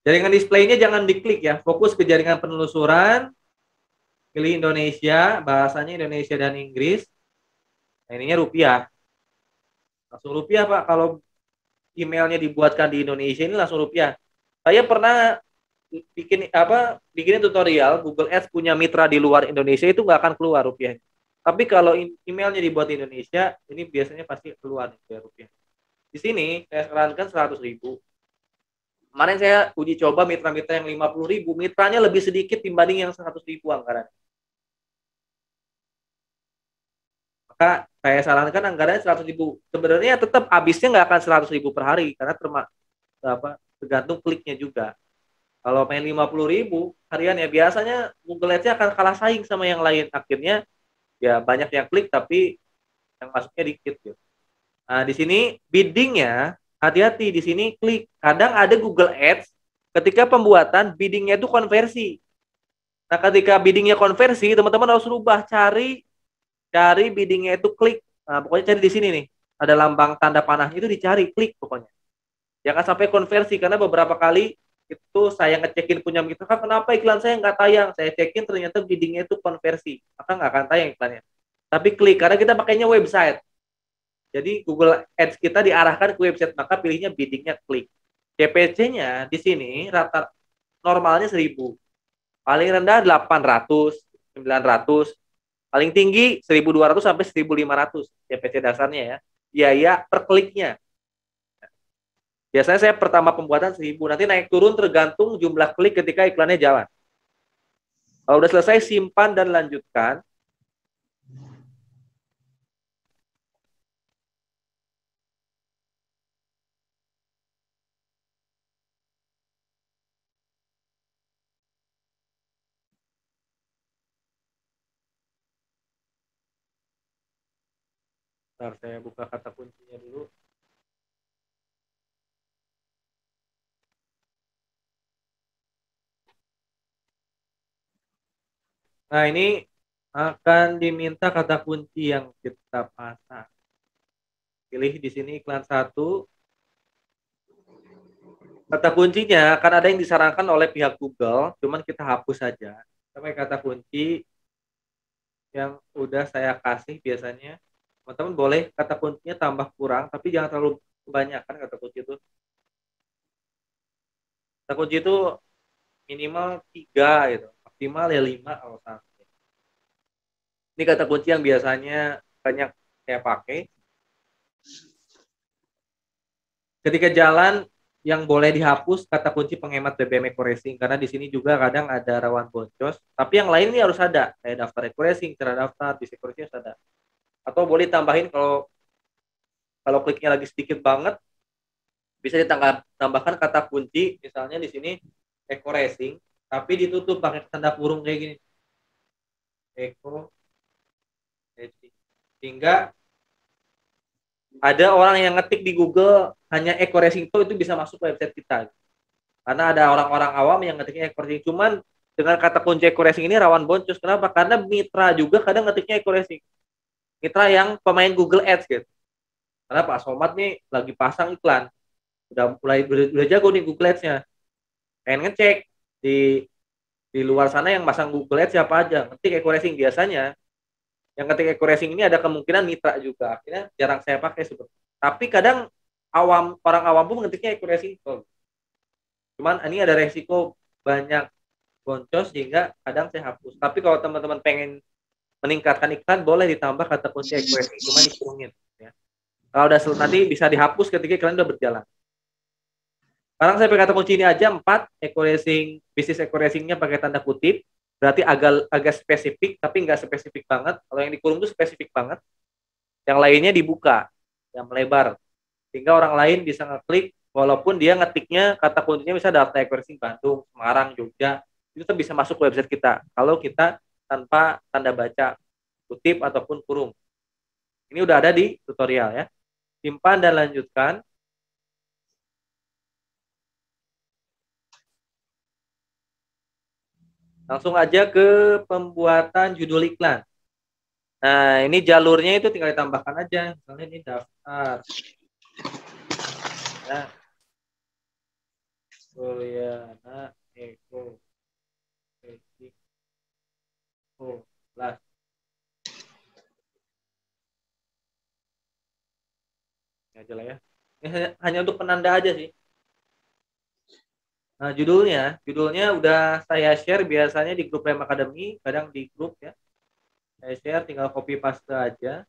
Jaringan displaynya jangan diklik ya, fokus ke jaringan penelusuran, pilih Indonesia, bahasanya Indonesia dan Inggris. Nah, ininya rupiah. Langsung rupiah Pak, kalau emailnya dibuatkan di Indonesia ini langsung rupiah. Saya pernah bikin tutorial Google Ads punya mitra di luar Indonesia itu nggak akan keluar rupiah. Tapi kalau emailnya dibuat di Indonesia, ini biasanya pasti keluar nih rupiah. Di sini saya sarankan 100.000. Kemarin saya uji coba mitra-mitra yang 50.000, mitranya lebih sedikit dibanding yang 100.000 anggaran. Maka saya sarankan anggarannya 100.000. Sebenarnya tetap habisnya nggak akan 100.000 per hari karena tergantung kliknya juga. Kalau main 50.000 harian ya biasanya Google Ads-nya akan kalah saing sama yang lain. Akhirnya ya banyak yang klik tapi yang masuknya dikit gitu. Nah, di sini biddingnya hati-hati, di sini klik. Kadang ada Google Ads ketika pembuatan biddingnya itu konversi. Nah, ketika biddingnya konversi, teman-teman harus rubah, cari biddingnya itu klik. Nah, pokoknya cari di sini nih. Ada lambang tanda panah itu dicari, klik pokoknya. Jangan sampai konversi karena beberapa kali itu saya ngecekin punya mitra, kenapa iklan saya nggak tayang? Saya cekin ternyata biddingnya itu konversi, maka nggak akan tayang iklannya. Tapi klik karena kita pakainya website. Jadi Google Ads kita diarahkan ke website, maka pilihnya biddingnya klik. CPC-nya di sini rata normalnya 1.000. Paling rendah 800, 900. Paling tinggi 1.200 sampai 1.500 CPC dasarnya ya. Biaya per kliknya. Biasanya saya pertama pembuatan 1.000, nanti naik turun tergantung jumlah klik ketika iklannya jalan. Kalau udah selesai simpan dan lanjutkan. Bentar, saya buka kata kuncinya dulu. Nah, ini akan diminta kata kunci yang kita pasang. Pilih di sini iklan 1. Kata kuncinya kan ada yang disarankan oleh pihak Google, cuman kita hapus saja. Sampai kata kunci yang udah saya kasih biasanya. Teman-teman boleh kata kuncinya tambah kurang, tapi jangan terlalu kebanyakan kata kunci itu. Kata kunci itu minimal 3 gitu, maksimal ya 5 kalau sampai. Ini kata kunci yang biasanya banyak saya pakai. Ketika jalan yang boleh dihapus kata kunci penghemat BBM Eco Racing karena di sini juga kadang ada rawan boncos. Tapi yang lain ini harus ada kayak daftar Eco Racing, cara daftar, bis Eco Racing harus ada. Atau boleh tambahin kalau kliknya lagi sedikit banget bisa ditambahkan kata kunci misalnya di sini Eco Racing tapi ditutup pakai tanda kurung kayak gini. Eco Racing. Sehingga ada orang yang ngetik di Google hanya Eco Racing itu bisa masuk ke website kita. Karena ada orang-orang awam yang ngetiknya Eco Racing. Cuman dengan kata kunci Eco Racing ini rawan boncos. Kenapa? Karena mitra juga kadang ngetiknya Eco Racing. Mitra yang pemain Google Ads gitu. Karena Pak Somad nih lagi pasang iklan. Udah jago nih Google Ads-nya. Pengen ngecek di luar sana yang pasang Google Ads siapa aja. Ngetik Eco Racing biasanya. Yang ngetik Eco Racing ini ada kemungkinan mitra juga. Akhirnya jarang saya pakai seperti. Tapi kadang orang awam pun ngetiknya Eco Racing. Cuman ini ada resiko banyak boncos sehingga kadang saya hapus. Tapi kalau teman-teman pengen meningkatkan iklan boleh ditambah kata kunci Eco Racing. Cuma dikurungin. Ya. Kalau udah nanti bisa dihapus ketika iklan udah berjalan. Sekarang saya pakai kata kunci ini aja 4 Eco Racing, bisnis Eco Racing-nya pakai tanda kutip. Berarti agak spesifik tapi nggak spesifik banget. Kalau yang dikurung itu spesifik banget. Yang lainnya dibuka, yang melebar. Sehingga orang lain bisa ngeklik walaupun dia ngetiknya kata kuncinya bisa daftar Eco Racing Bandung, Semarang, Jogja. Itu tetap bisa masuk ke website kita. Kalau kita tanpa tanda baca kutip ataupun kurung. Ini udah ada di tutorial ya. Simpan dan lanjutkan. Langsung aja ke pembuatan judul iklan. Nah, ini jalurnya itu tinggal ditambahkan aja. Misalnya ini daftar. Ya. Juliana Eco Racing. Oh, plus. Ini aja lah ya. Ini hanya untuk penanda aja sih. Nah, judulnya udah saya share biasanya di grup Prime Academy, kadang di grup ya. Saya share, tinggal copy paste aja.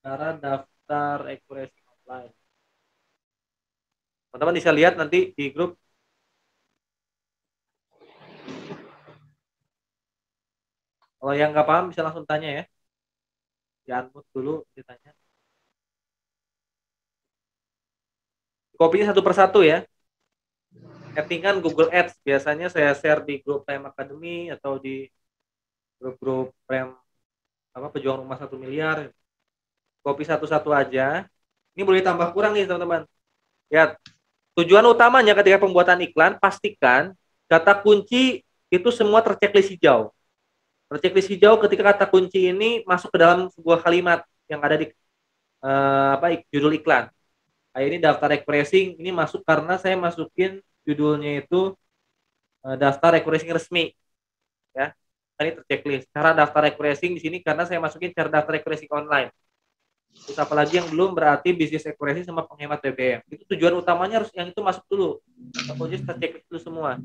Cara daftar Eco Racing online. Teman-teman bisa lihat nanti di grup. Kalau yang nggak paham bisa langsung tanya ya. Di-unmute dulu ditanya. Kopinya satu persatu ya. Settingan Google Ads biasanya saya share di grup Prime Academy atau di grup Prime pejuang rumah 1 miliar. Copy satu-satu aja. Ini boleh tambah kurang nih teman-teman. Ya, tujuan utamanya ketika pembuatan iklan pastikan kata kunci itu semua terchecklist hijau. Terchecklist hijau ketika kata kunci ini masuk ke dalam sebuah kalimat yang ada di judul iklan. Nah, ini daftar Eco Racing ini masuk karena saya masukin judulnya itu daftar Eco Racing resmi. Ya. Ini terchecklist. Cara daftar Eco Racing di sini karena saya masukin cara daftar Eco Racing online. Terus apalagi yang belum berarti bisnis Eco Racing sama penghemat BBM. Itu tujuan utamanya harus yang itu masuk dulu. Kemudian terchecklist dulu semua.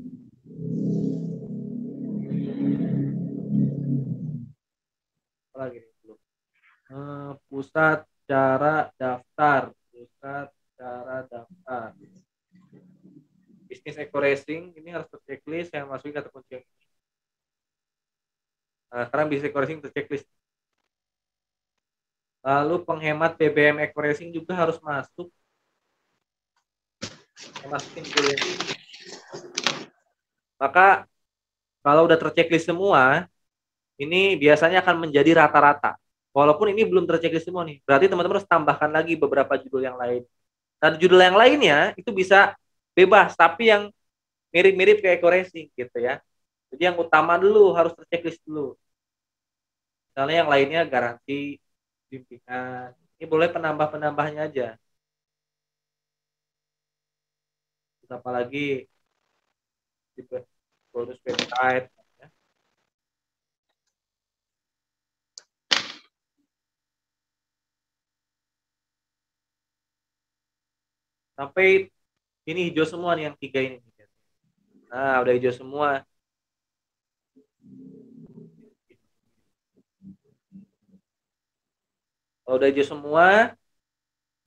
Apalagi belum. Pusat cara daftar. Bisnis Eco Racing ini harus terchecklist, saya masukin kata kunci yang ini. Nah, sekarang bisnis Eco Racing terchecklist. Lalu penghemat BBM Eco Racing juga harus masuk. Saya masukin dulu ini. Maka kalau udah terchecklist semua, ini biasanya akan menjadi rata-rata. Walaupun ini belum terchecklist semua nih. Berarti teman-teman harus tambahkan lagi beberapa judul yang lain. Nah, judul yang lainnya itu bisa bebas, tapi yang mirip-mirip kayak Eco Racing gitu ya. Jadi yang utama dulu harus terchecklist dulu. Misalnya yang lainnya garansi, bimbingan. Ini boleh penambah-penambahnya aja. apalagi tipe bonus website. Ya. Sampai ini hijau semua nih yang 3 ini. Nah, udah hijau semua. Kalau udah hijau semua,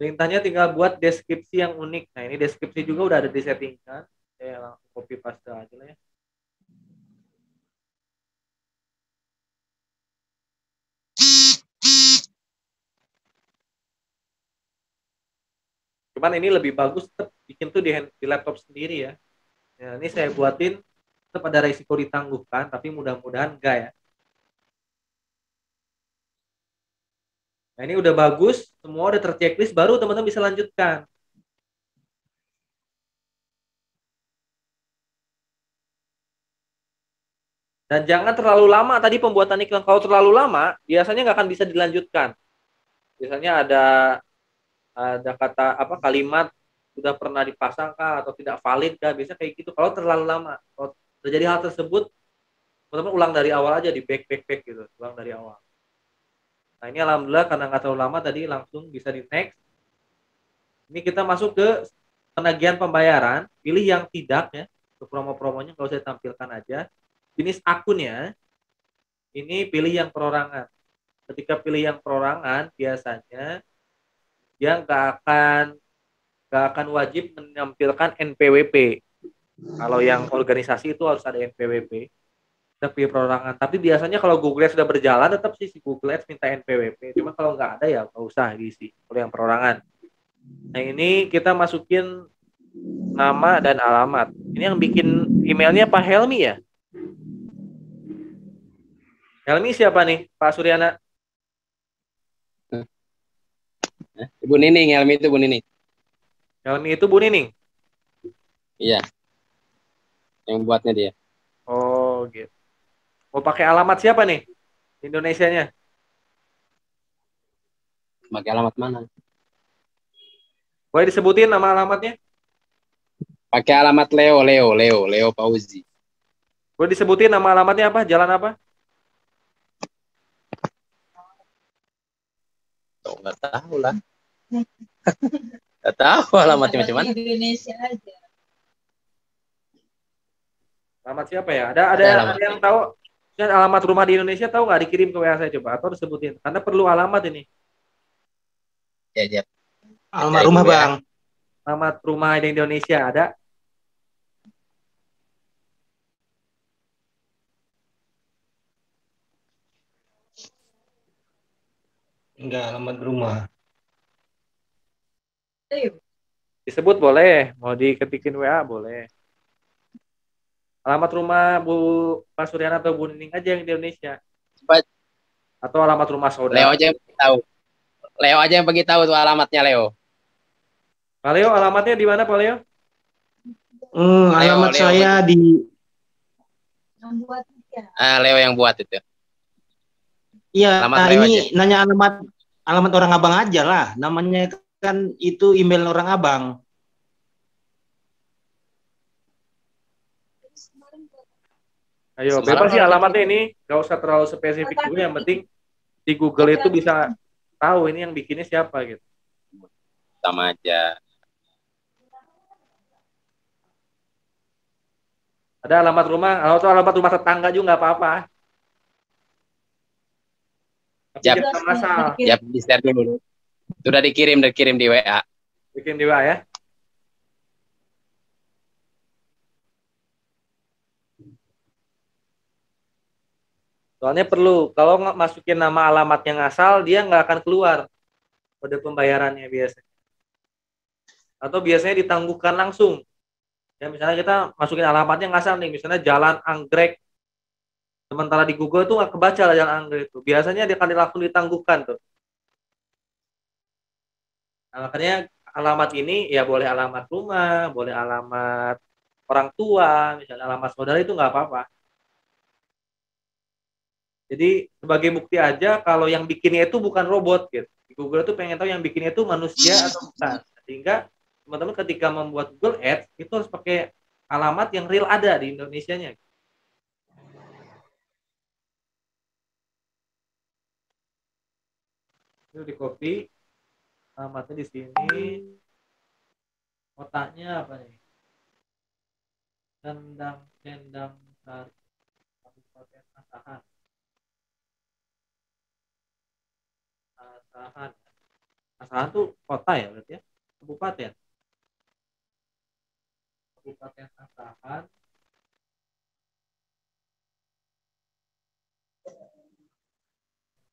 perintahnya tinggal buat deskripsi yang unik. Nah, ini deskripsi juga udah ada disettingkan. Saya langsung copy paste aja lah ya. Cuman ini lebih bagus tetap bikin tuh di laptop sendiri ya. Ya, ini saya buatin tetap ada risiko ditangguhkan, tapi mudah-mudahan enggak ya. Nah, ini udah bagus, semua udah terchecklist, baru teman-teman bisa lanjutkan. Dan jangan terlalu lama tadi pembuatan iklan. Kalau terlalu lama, biasanya nggak akan bisa dilanjutkan. Biasanya ada kata apa kalimat sudah pernah dipasang kah atau tidak valid kah, biasanya kayak gitu. Kalau terlalu lama, kalau terjadi hal tersebut, teman-teman ulang dari awal aja, di back gitu, ulang dari awal. Nah, ini alhamdulillah karena nggak terlalu lama tadi langsung bisa di next. Ini kita masuk ke penagihan pembayaran, pilih yang tidak ya, untuk promo-promonya nggak usah ditampilkan aja. Jenis akunnya, ini pilih yang perorangan. Ketika pilih yang perorangan, biasanya dia nggak akan wajib menampilkan NPWP. Kalau yang organisasi itu harus ada NPWP. Tapi perorangan. Tapi biasanya kalau Google Ads sudah berjalan, tetap sih si Google Ads minta NPWP. Cuma kalau nggak ada ya nggak usah diisi. Kalau yang perorangan. Nah, ini kita masukin nama dan alamat. Ini yang bikin emailnya Pak Helmi ya? Helmi siapa nih, Pak Suryana? Ibu Nining, Helmi itu Bu Nining. Helmi itu Bu Nining? Iya. Yang buatnya dia. Oh gitu. Mau pakai alamat siapa nih? Indonesianya? Pakai alamat mana? Boleh disebutin nama alamatnya? Pakai alamat Leo Fauzi. Boleh disebutin nama alamatnya apa? Jalan apa? Oh, nggak tahu lah. Nggak tahu alamatnya macam mana. Indonesia aja. Alamat siapa ya? Ada yang tahu? Alamat rumah di Indonesia tahu nggak? Dikirim ke WA saya coba atau disebutin. Karena perlu alamat ini. Ya. Alamat rumah Bang. Alamat rumah di Indonesia ada? Enggak, alamat rumah. Disebut boleh, mau diketikin WA boleh. Alamat rumah Bu Pak Suryana atau Bu Nining aja yang di Indonesia. Atau alamat rumah saudara. Leo aja yang tahu. Leo aja yang pergi tahu tuh alamatnya Leo. Pak Leo, alamatnya di mana Pak Leo? Alamat Leo saya di Leo yang buat itu. Iya, Alamat Leo ini aja. nanya alamat orang abang aja lah. Namanya kan itu email orang abang. Ayo, bebas sih alamatnya ini, nggak usah terlalu spesifik juga. Yang penting di Google itu bisa tahu ini yang bikinnya siapa gitu. Sama aja. Ada alamat rumah, atau alamat rumah tetangga juga nggak apa-apa. Tapi jangan masalah. Ya, di-share dulu. Sudah dikirim di WA. Bikin di WA ya. Soalnya perlu, kalau nggak masukin nama alamat yang asal, dia nggak akan keluar kode pembayarannya biasanya. Atau biasanya ditangguhkan langsung. Ya, misalnya kita masukin alamatnya nggak asal nih, misalnya Jalan Anggrek. Sementara di Google tuh nggak kebaca lah Jalan Anggrek itu. Biasanya dia akan langsung ditangguhkan tuh. Nah, makanya alamat ini ya boleh alamat rumah, boleh alamat orang tua, misalnya alamat saudara itu nggak apa-apa. Jadi sebagai bukti aja kalau yang bikinnya itu bukan robot gitu. Di Google tuh pengen tahu yang bikinnya itu manusia atau bukan. Sehingga teman-teman ketika membuat Google Ads itu harus pakai alamat yang real ada di Indonesianya. Itu di copy, alamatnya di sini, kotaknya apa nih? Sendang Sari, Kabupaten Asahan. Asahan. Asahan tuh kota ya berarti ya? Kabupaten. Kabupaten Asahan.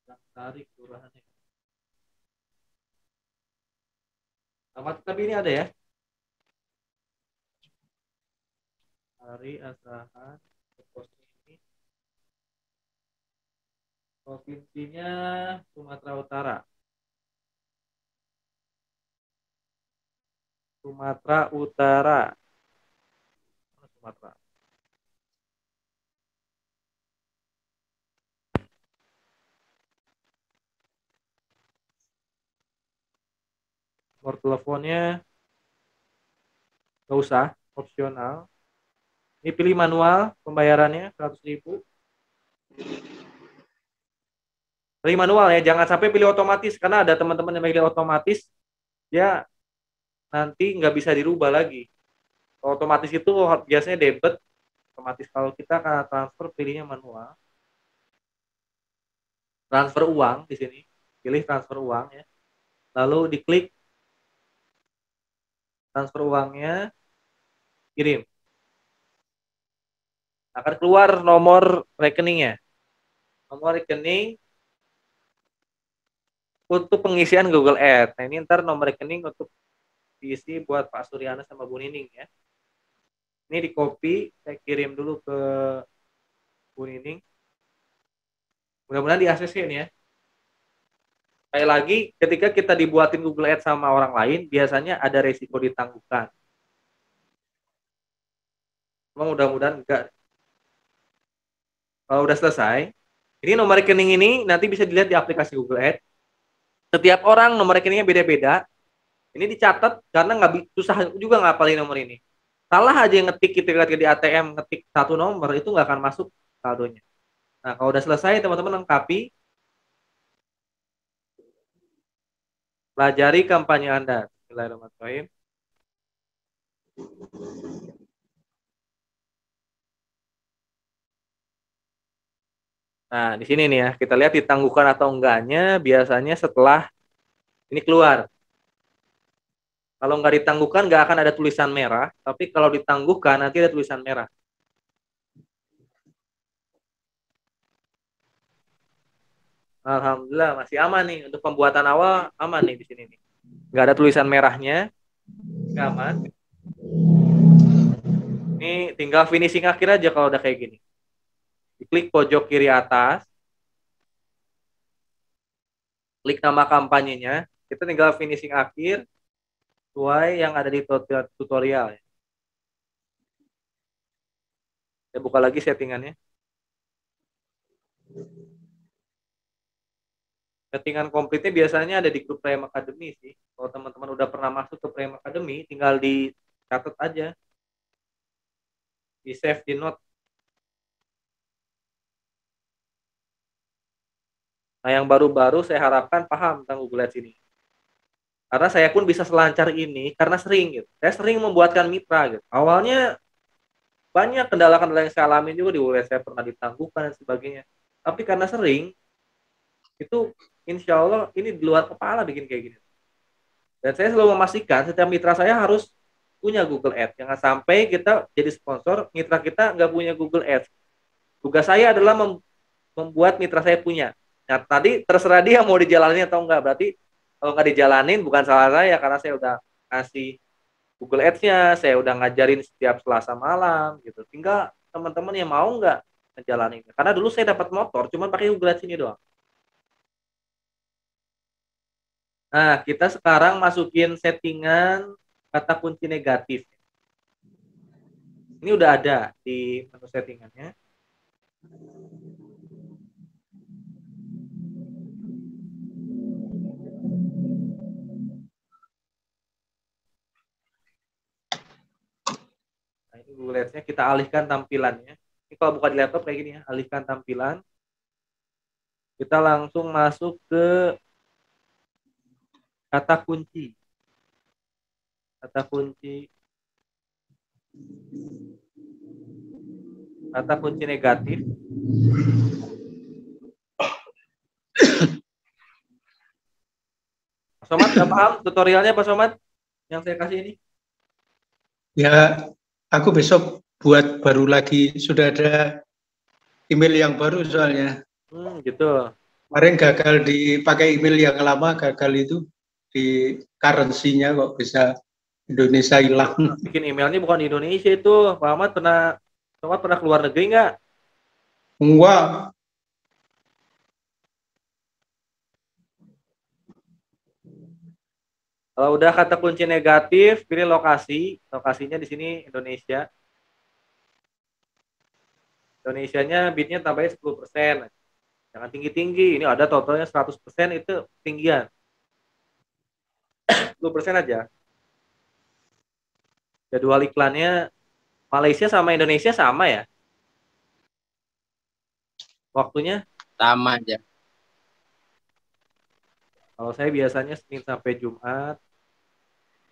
Sendang Sari kelurahannya. Alamat tapi ini ada ya. Sari Asahan. Ini. Provinsinya Sumatera Utara. Sumatera Utara. Sumatera. Nomor teleponnya nggak usah, opsional. Ini pilih manual pembayarannya 100.000. Pilih manual ya, jangan sampai pilih otomatis karena ada teman-teman yang pilih otomatis ya nanti nggak bisa dirubah lagi. Otomatis itu biasanya debit otomatis, kalau kita akan transfer pilihnya manual. Transfer uang di sini, pilih transfer uang ya. Lalu diklik transfer uangnya, kirim. Akan keluar nomor rekeningnya. Nomor rekening untuk pengisian Google Ads. Nah, ini ntar nomor rekening untuk diisi buat Pak Suryana sama Bu Nining ya. Ini di copy, saya kirim dulu ke Bu Nining. Mudah-mudahan di ACC ini ya. Sekali lagi, ketika kita dibuatin Google Ads sama orang lain, biasanya ada resiko ditangguhkan. Cuma mudah-mudahan enggak. Kalau udah selesai, ini nomor rekening ini nanti bisa dilihat di aplikasi Google Ads. Setiap orang nomor rekeningnya beda-beda. Ini dicatat karena nggak susah juga ngapalin nomor ini. Salah aja yang ngetik gitu di ATM, ngetik satu nomor itu nggak akan masuk saldonya. Nah, kalau udah selesai teman-teman lengkapi, pelajari kampanye Anda. Bismillahirrahmanirrahim. Nah, di sini nih ya, kita lihat ditangguhkan atau enggaknya biasanya setelah ini keluar. Kalau nggak ditangguhkan nggak akan ada tulisan merah, tapi kalau ditangguhkan nanti ada tulisan merah. Alhamdulillah masih aman nih untuk pembuatan awal, aman nih di sini nih. Nggak ada tulisan merahnya, nggak aman. Ini tinggal finishing akhir aja kalau udah kayak gini. Diklik pojok kiri atas, klik nama kampanyenya, kita tinggal finishing akhir sesuai yang ada di tutorial. Saya buka lagi settingannya. Settingan komplitnya biasanya ada di grup Prime Academy sih. Kalau teman-teman udah pernah masuk ke Prime Academy, tinggal dicatat aja, di save di note. Nah, yang baru-baru saya harapkan paham tentang Google Ads ini. Karena saya pun bisa selancar ini karena sering gitu. Saya sering membuatkan mitra gitu. Awalnya banyak kendala-kendala yang saya alami juga di Google Ads, saya pernah ditangguhkan dan sebagainya. Tapi karena sering, itu insya Allah ini di luar kepala bikin kayak gini. Dan saya selalu memastikan setiap mitra saya harus punya Google Ads. Jangan sampai kita jadi sponsor, mitra kita nggak punya Google Ads. Tugas saya adalah membuat mitra saya punya. Nah, tadi terserah dia mau dijalanin atau enggak. Berarti kalau nggak dijalanin bukan salah saya karena saya udah kasih Google Ads-nya, saya udah ngajarin setiap Selasa malam gitu. Tinggal teman-teman yang mau nggak ngejalanin. Karena dulu saya dapat motor cuma pakai Google Ads ini doang. Nah, kita sekarang masukin settingan kata kunci negatif. Ini udah ada di menu settingannya. Google Ads-nya kita alihkan tampilannya. Ini kalau buka di laptop kayak gini ya, alihkan tampilan. Kita langsung masuk ke kata kunci. Kata kunci negatif. Pak Somad nggak paham tutorialnya Pak Somad yang saya kasih ini? Ya, aku besok buat baru lagi, sudah ada email yang baru soalnya. Gitu. Kemarin gagal dipakai email yang lama, gagal itu di currency-nya kok bisa Indonesia hilang. Bikin emailnya bukan di Indonesia itu. Pak Ahmad pernah keluar negeri nggak? Enggak. Kalau udah kata kunci negatif, pilih lokasi. Lokasinya di sini Indonesia. Indonesianya bidnya tambahin 10%. Jangan tinggi-tinggi. Ini ada totalnya 100%, itu tinggian. 10% aja. Jadwal iklannya Malaysia sama Indonesia sama ya? Waktunya? Sama aja. Kalau saya biasanya Senin sampai Jumat.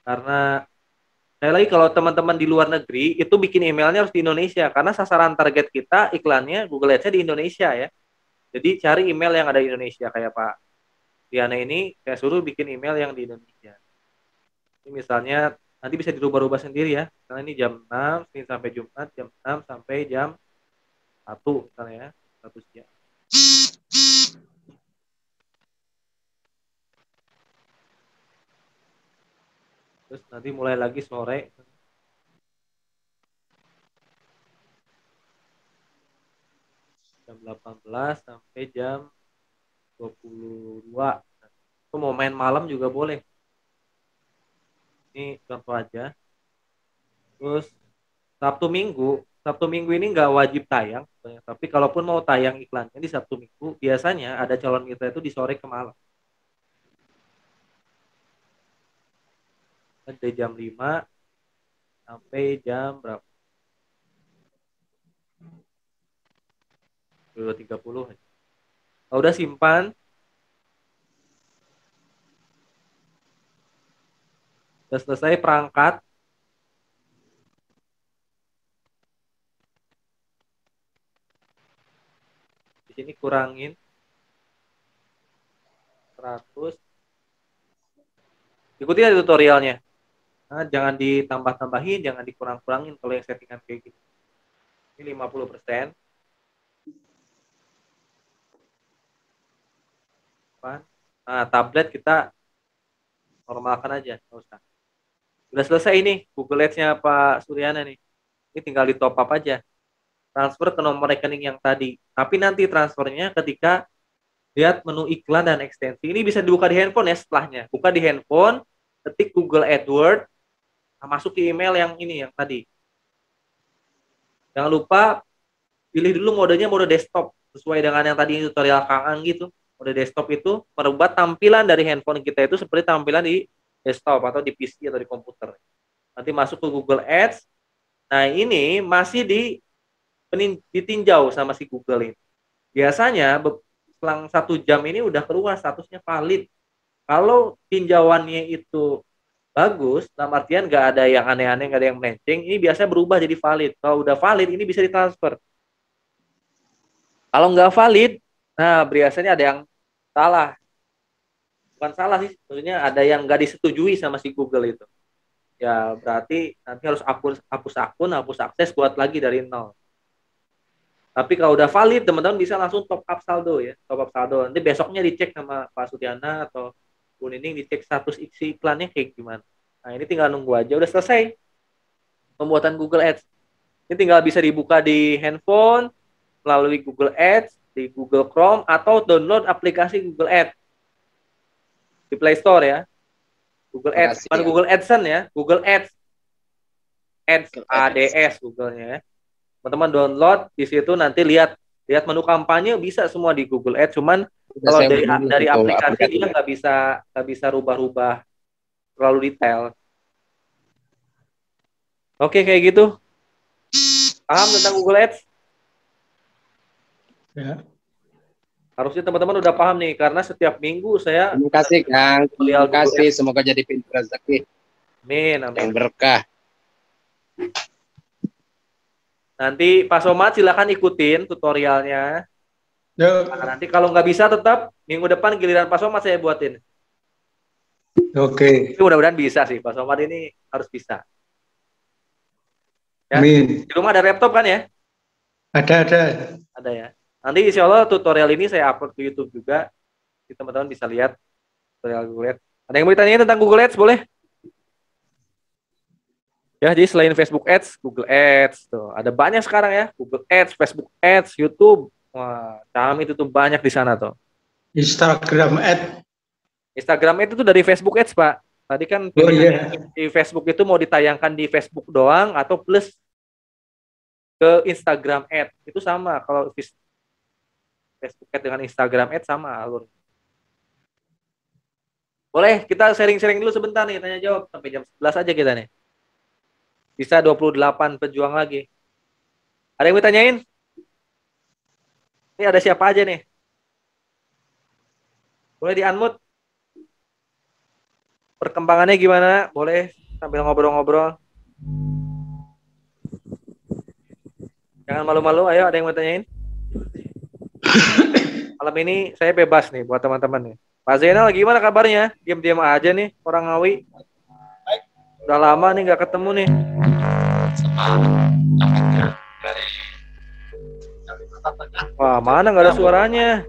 Karena saya lagi kalau teman-teman di luar negeri itu bikin emailnya harus di Indonesia karena sasaran target kita iklannya Google Ads-nya di Indonesia ya. Jadi cari email yang ada di Indonesia kayak Pak Diana ini saya suruh bikin email yang di Indonesia. Ini misalnya nanti bisa dirubah-rubah sendiri ya. Karena ini jam 6 Senin sampai Jumat, jam 6 sampai jam 1 misalnya ya, 1 siang. Terus nanti mulai lagi sore. Jam 18 sampai jam 22. Itu mau main malam juga boleh. Ini contoh aja. Terus Sabtu Minggu ini nggak wajib tayang. Tapi kalaupun mau tayang iklannya di Sabtu Minggu, biasanya ada calon mitra itu di sore ke malam. Dari jam 5 sampai jam berapa? 2.30 aja. Kalau udah simpan. Udah selesai perangkat. Di sini kurangin 100. Ikuti aja tutorialnya. Nah, jangan ditambah-tambahin, jangan dikurang-kurangin kalau yang settingan kayak gitu. Ini 50%. Nah, tablet kita normalkan aja, nggak usah. Udah selesai ini Google Ads-nya Pak Suryana nih. Ini tinggal di top up aja. Transfer ke nomor rekening yang tadi. Tapi nanti transfernya ketika lihat menu iklan dan ekstensi. Ini bisa dibuka di handphone ya setelahnya. Buka di handphone, ketik Google AdWords, masuk ke email yang ini, yang tadi. Jangan lupa pilih dulu modenya mode desktop. Sesuai dengan yang tadi tutorial Kang Ang gitu. Mode desktop itu merubah tampilan dari handphone kita itu seperti tampilan di desktop atau di PC atau di komputer. Nanti masuk ke Google Ads. Nah ini masih ditinjau sama si Google ini. Biasanya selang 1 jam ini udah keluar statusnya valid. Kalau tinjauannya itu bagus, dalam artian nggak ada yang aneh-aneh, nggak ada yang melenceng, ini biasanya berubah jadi valid. Kalau udah valid, ini bisa ditransfer. Kalau nggak valid, nah biasanya ada yang salah. Bukan salah sih, maksudnya ada yang nggak disetujui sama si Google itu. Ya berarti nanti harus hapus akun, hapus akses, buat lagi dari nol. Tapi kalau udah valid, teman-teman bisa langsung top up saldo ya, top up saldo. Nanti besoknya dicek sama Pak Suryana atau Bu Nining, dicek status isi iklannya kayak gimana. Nah ini tinggal nunggu aja, udah selesai pembuatan Google Ads. Ini tinggal bisa dibuka di handphone melalui Google Ads, di Google Chrome, atau download aplikasi Google Ads di Play Store ya. Google Ads, bukan Google AdSense ya, Google Ads. ADS Google-nya ya. Teman-teman download, di situ nanti lihat menu kampanye bisa semua di Google Ads, cuman kalau dari aplikasi dia nggak bisa rubah-rubah terlalu detail. Oke, kayak gitu. Paham tentang Google Ads? Ya. Harusnya teman-teman udah paham nih, karena setiap minggu saya Terima kasih Kang. Terima kasih. Semoga jadi pintu rezeki amin, yang amin. berkah. Nanti Pak Somad silakan ikutin tutorialnya. Ya, Nah, nanti kalau nggak bisa tetap minggu depan giliran Pak Somad saya buatin. oke. Tapi mudah-mudahan bisa sih, Pak Somad ini harus bisa. Ya. Amin. Di rumah ada laptop kan ya? Ada. Ada ya. Nanti insya Allah tutorial ini saya upload ke YouTube juga. Jadi teman-teman bisa lihat tutorial Google Ads. Ada yang mau ditanyain tentang Google Ads, boleh? Ya, jadi selain Facebook Ads, Google Ads tuh ada banyak sekarang ya. Google Ads, Facebook Ads, YouTube. Wah, kami itu tuh banyak di sana tuh. Instagram ad. Instagram itu tuh dari Facebook Ads, Pak. Tadi kan Oh iya. di Facebook itu mau ditayangkan di Facebook doang atau plus ke Instagram Ad. Itu sama kalau Facebook Ad dengan Instagram Ad sama alur. Boleh kita sharing-sharing dulu sebentar nih, tanya jawab sampai jam 11 aja kita nih. Bisa 28 pejuang lagi. Ada yang mau tanyain? Ini ada siapa aja nih? Boleh di-unmute? Perkembangannya gimana? Boleh sambil ngobrol-ngobrol. Jangan malu-malu, ayo ada yang mau tanyain? Malam ini saya bebas nih buat teman-teman nih. Pak Zainal gimana kabarnya? Diam-diam aja nih orang Ngawi. Udah lama nih nggak ketemu nih. Wah, mana nggak ada suaranya?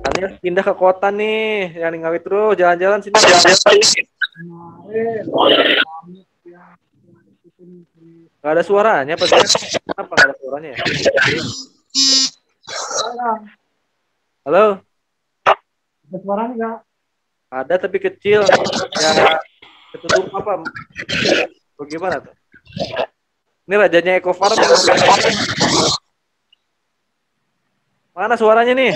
Anies pindah ke kota nih, yang Ngawi terus jalan-jalan sini. Nggak ada suaranya, Pak Zainal. Kenapa nggak ada suaranya ya? Halo? Ada suaranya nggak? Ada tapi kecil. Ya, ketutup apa? Bagaimana tuh? Ini rajanya Eco Farm. Mana suaranya nih?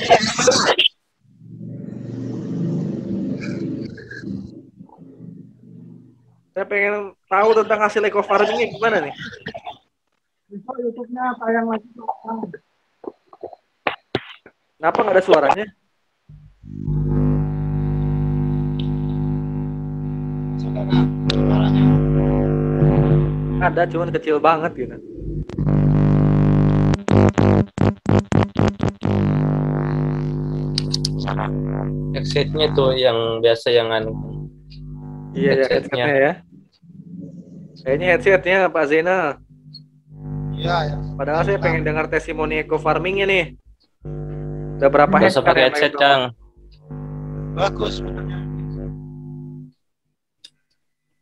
Saya pengen tahu tentang hasil Eco Farming gimana nih? Bisa YouTube-nya tayang lagi. Kenapa nggak ada suaranya? Ada, cuman kecil banget gitu. Headsetnya tuh yang biasa yang anu. Iya, headsetnya ya. Kayaknya headsetnya Pak Zainal. Iya, ya. Padahal saya pengen dengar testimoni eco farmingnya nih. Udah berapa Nggak usah pakai headset, Kang. Bagus.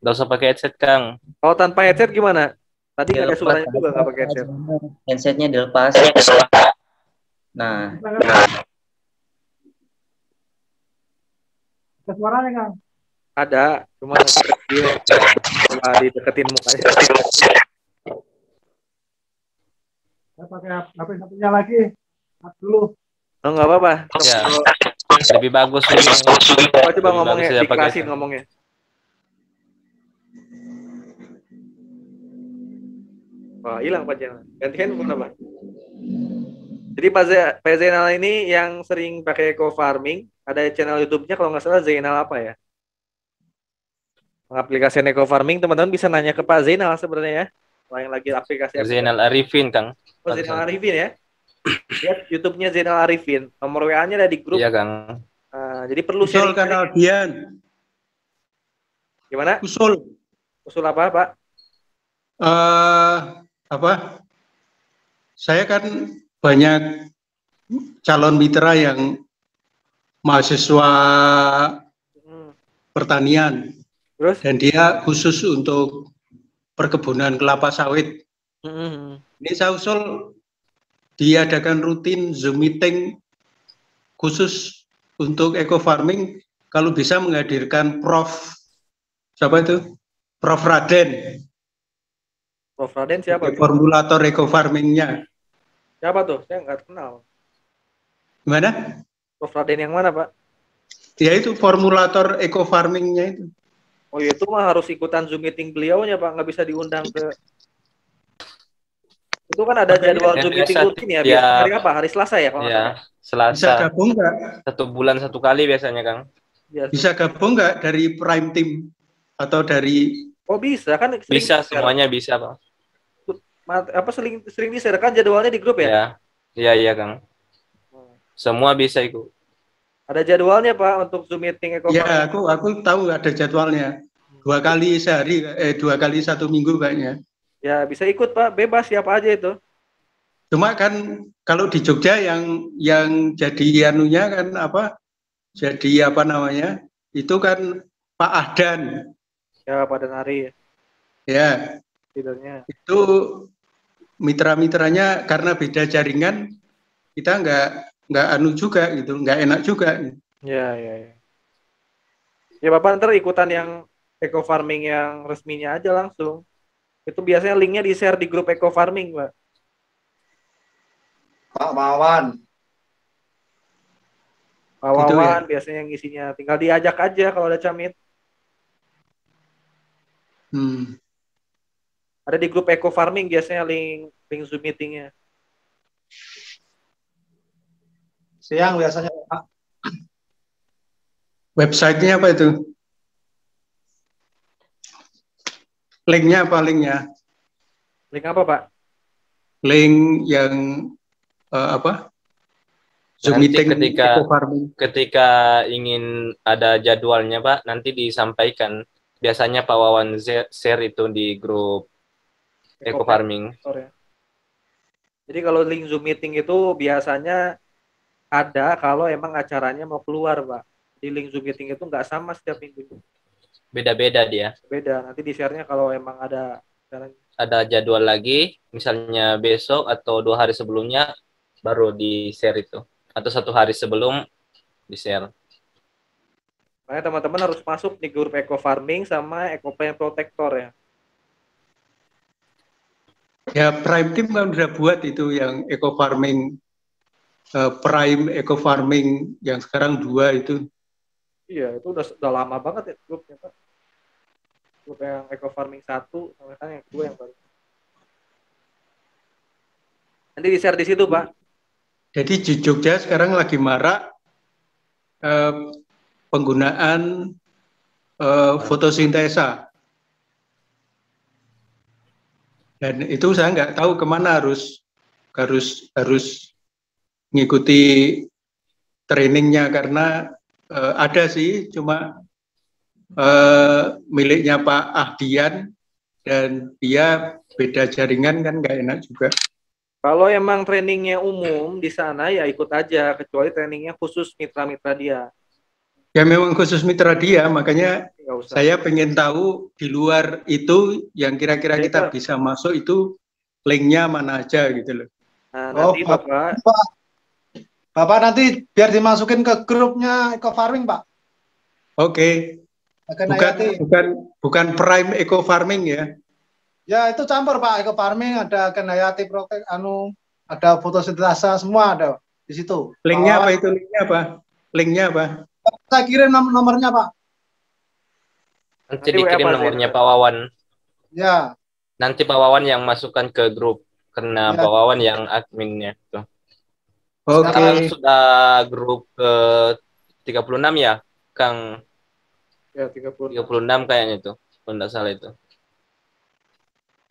Nggak usah pakai headset, Kang. Kalau tanpa headset gimana? Tadi nggak ada suaranya juga nggak pakai headset. Headsetnya dilepas. Nah, Ada suaranya Kang. Ada, cuma kecil. Coba dideketin mukanya. Saya pakai HP satunya lagi. Cut dulu. Oh, nggak apa-apa. Ya. Lebih bagus ini. Coba ngomongnya, Lebih bagus ya pakai dikasih ngomongnya. Wah, hilang Pak Zainal. Ganti handphone apa? Jadi Pak Zainal ini yang sering pakai eco farming, ada channel YouTube-nya kalau nggak salah Zainal apa ya? Aplikasi eco farming, teman-teman bisa nanya ke Pak Zainal sebenarnya ya. Kalau yang lagi aplikasi Zainal Arifin, Kang. Oh, Zainal Arifin ya. Lihat YouTube-nya Zainal Arifin. Nomor WA-nya ada di grup. Iya, Kang. Jadi perlu Usul sharing. kan Aldian. Gimana? Usul. Usul apa, Pak? Apa? Saya kan banyak calon mitra yang mahasiswa pertanian. Terus? Dan dia khusus untuk perkebunan kelapa sawit. Ini saya usul diadakan rutin Zoom meeting khusus untuk eco farming, kalau bisa menghadirkan Prof. Siapa itu? Prof. Raden. Prof. Raden siapa? Formulator eco farmingnya. Siapa tuh? Saya nggak kenal. Gimana? Prof. Raden yang mana, Pak? Ya itu formulator eco farmingnya itu. Oh itu mah harus ikutan Zoom meeting beliaunya, Pak. Nggak bisa diundang ke Itu kan ada jadwal Zoom meeting Biasa rutin ya. tiap- Biasa hari apa? Hari Selasa ya kalau nggak Ya, salah? Bisa Selasa. gabung nggak? 1 bulan 1 kali biasanya, Kang. Biasa. Bisa gabung nggak dari Prime Team atau dari Oh bisa kan sering Bisa, di-share. semuanya bisa, Pak. Apa sering di-share kan jadwalnya di grup ya? Ya. Iya, iya, Kang. Semua bisa ikut. Ada jadwalnya Pak untuk Zoom meeting Eko Ya, Farming. aku tahu ada jadwalnya. 2 kali sehari, 2 kali 1 minggu kayaknya. Ya bisa ikut Pak, bebas siapa aja itu. Cuma kan kalau di Jogja yang jadi anunya kan apa? Jadi apa namanya? Itu kan Pak Ahdan. Ya pada nari Ya, tidurnya. itu mitra-mitranya karena beda jaringan, kita nggak anu juga gitu, nggak enak juga. Ya. Ya Bapak ntar ikutan yang Eco Farming yang resminya aja langsung. Itu biasanya linknya di-share di grup Eco Farming, Pak. Pak Wawan. Pak Gitu Wawan biasanya yang isinya. Tinggal diajak aja kalau ada camit. Ada di grup Eco Farming biasanya link Zoom meetingnya. Siang biasanya Pak. Websitenya apa itu? Linknya apa linknya? Link apa Pak? Link yang apa? Zoom Nanti meeting Eco Farming. ketika ingin ada jadwalnya, Pak, nanti disampaikan. Biasanya Pak Wawan share itu di grup Eco Farming. Ya. Jadi kalau link Zoom meeting itu biasanya ada kalau emang acaranya mau keluar, Pak. Di link Zoom meeting itu nggak sama setiap minggu. Beda-beda dia. Beda. Nanti di-share-nya kalau emang ada acaranya. Ada jadwal lagi, misalnya besok atau 2 hari sebelumnya baru di-share itu. Atau 1 hari sebelum di-share. Makanya teman-teman harus masuk di grup Eco Farming sama Eco Plant Protector ya. Ya Prime Team kan udah buat itu yang Eco Farming, Prime Eco Farming yang sekarang 2 itu. Iya, itu udah lama banget ya grupnya, Pak. Grup yang Eco Farming 1 sama kan yang 2 yang baru. Nanti di-share di situ, Pak. Jadi di Jogja sekarang lagi marak penggunaan fotosintesa. Dan itu saya nggak tahu kemana harus ngikuti trainingnya karena ada sih cuma miliknya Pak Ahdian dan dia beda jaringan kan nggak enak juga. Kalau emang trainingnya umum di sana ya ikut aja, kecuali trainingnya khusus mitra-mitra dia. Ya memang khusus mitra dia, makanya Nggak usah. saya pengen tahu di luar itu yang kira-kira kita bisa masuk itu linknya mana aja gitu loh. Nah, nanti Bapak nanti biar dimasukin ke grupnya Eco Farming, Pak. Oke. Bukan Prime Eco Farming ya. Ya itu campur Pak, Eco Farming ada Ken Hayati Protect ada fotosintesa semua ada di situ. Linknya apa itu? Linknya apa? Saya kirim nomornya Pak. Nanti dikirim nomornya Pak Wawan. Ya. Nanti Pak Wawan yang masukkan ke grup karena Ya. Pak Wawan yang adminnya tuh. Oke. Sekarang sudah grup ke 36 ya, Kang? Ya, 36 kayaknya itu, kalau nggak salah itu.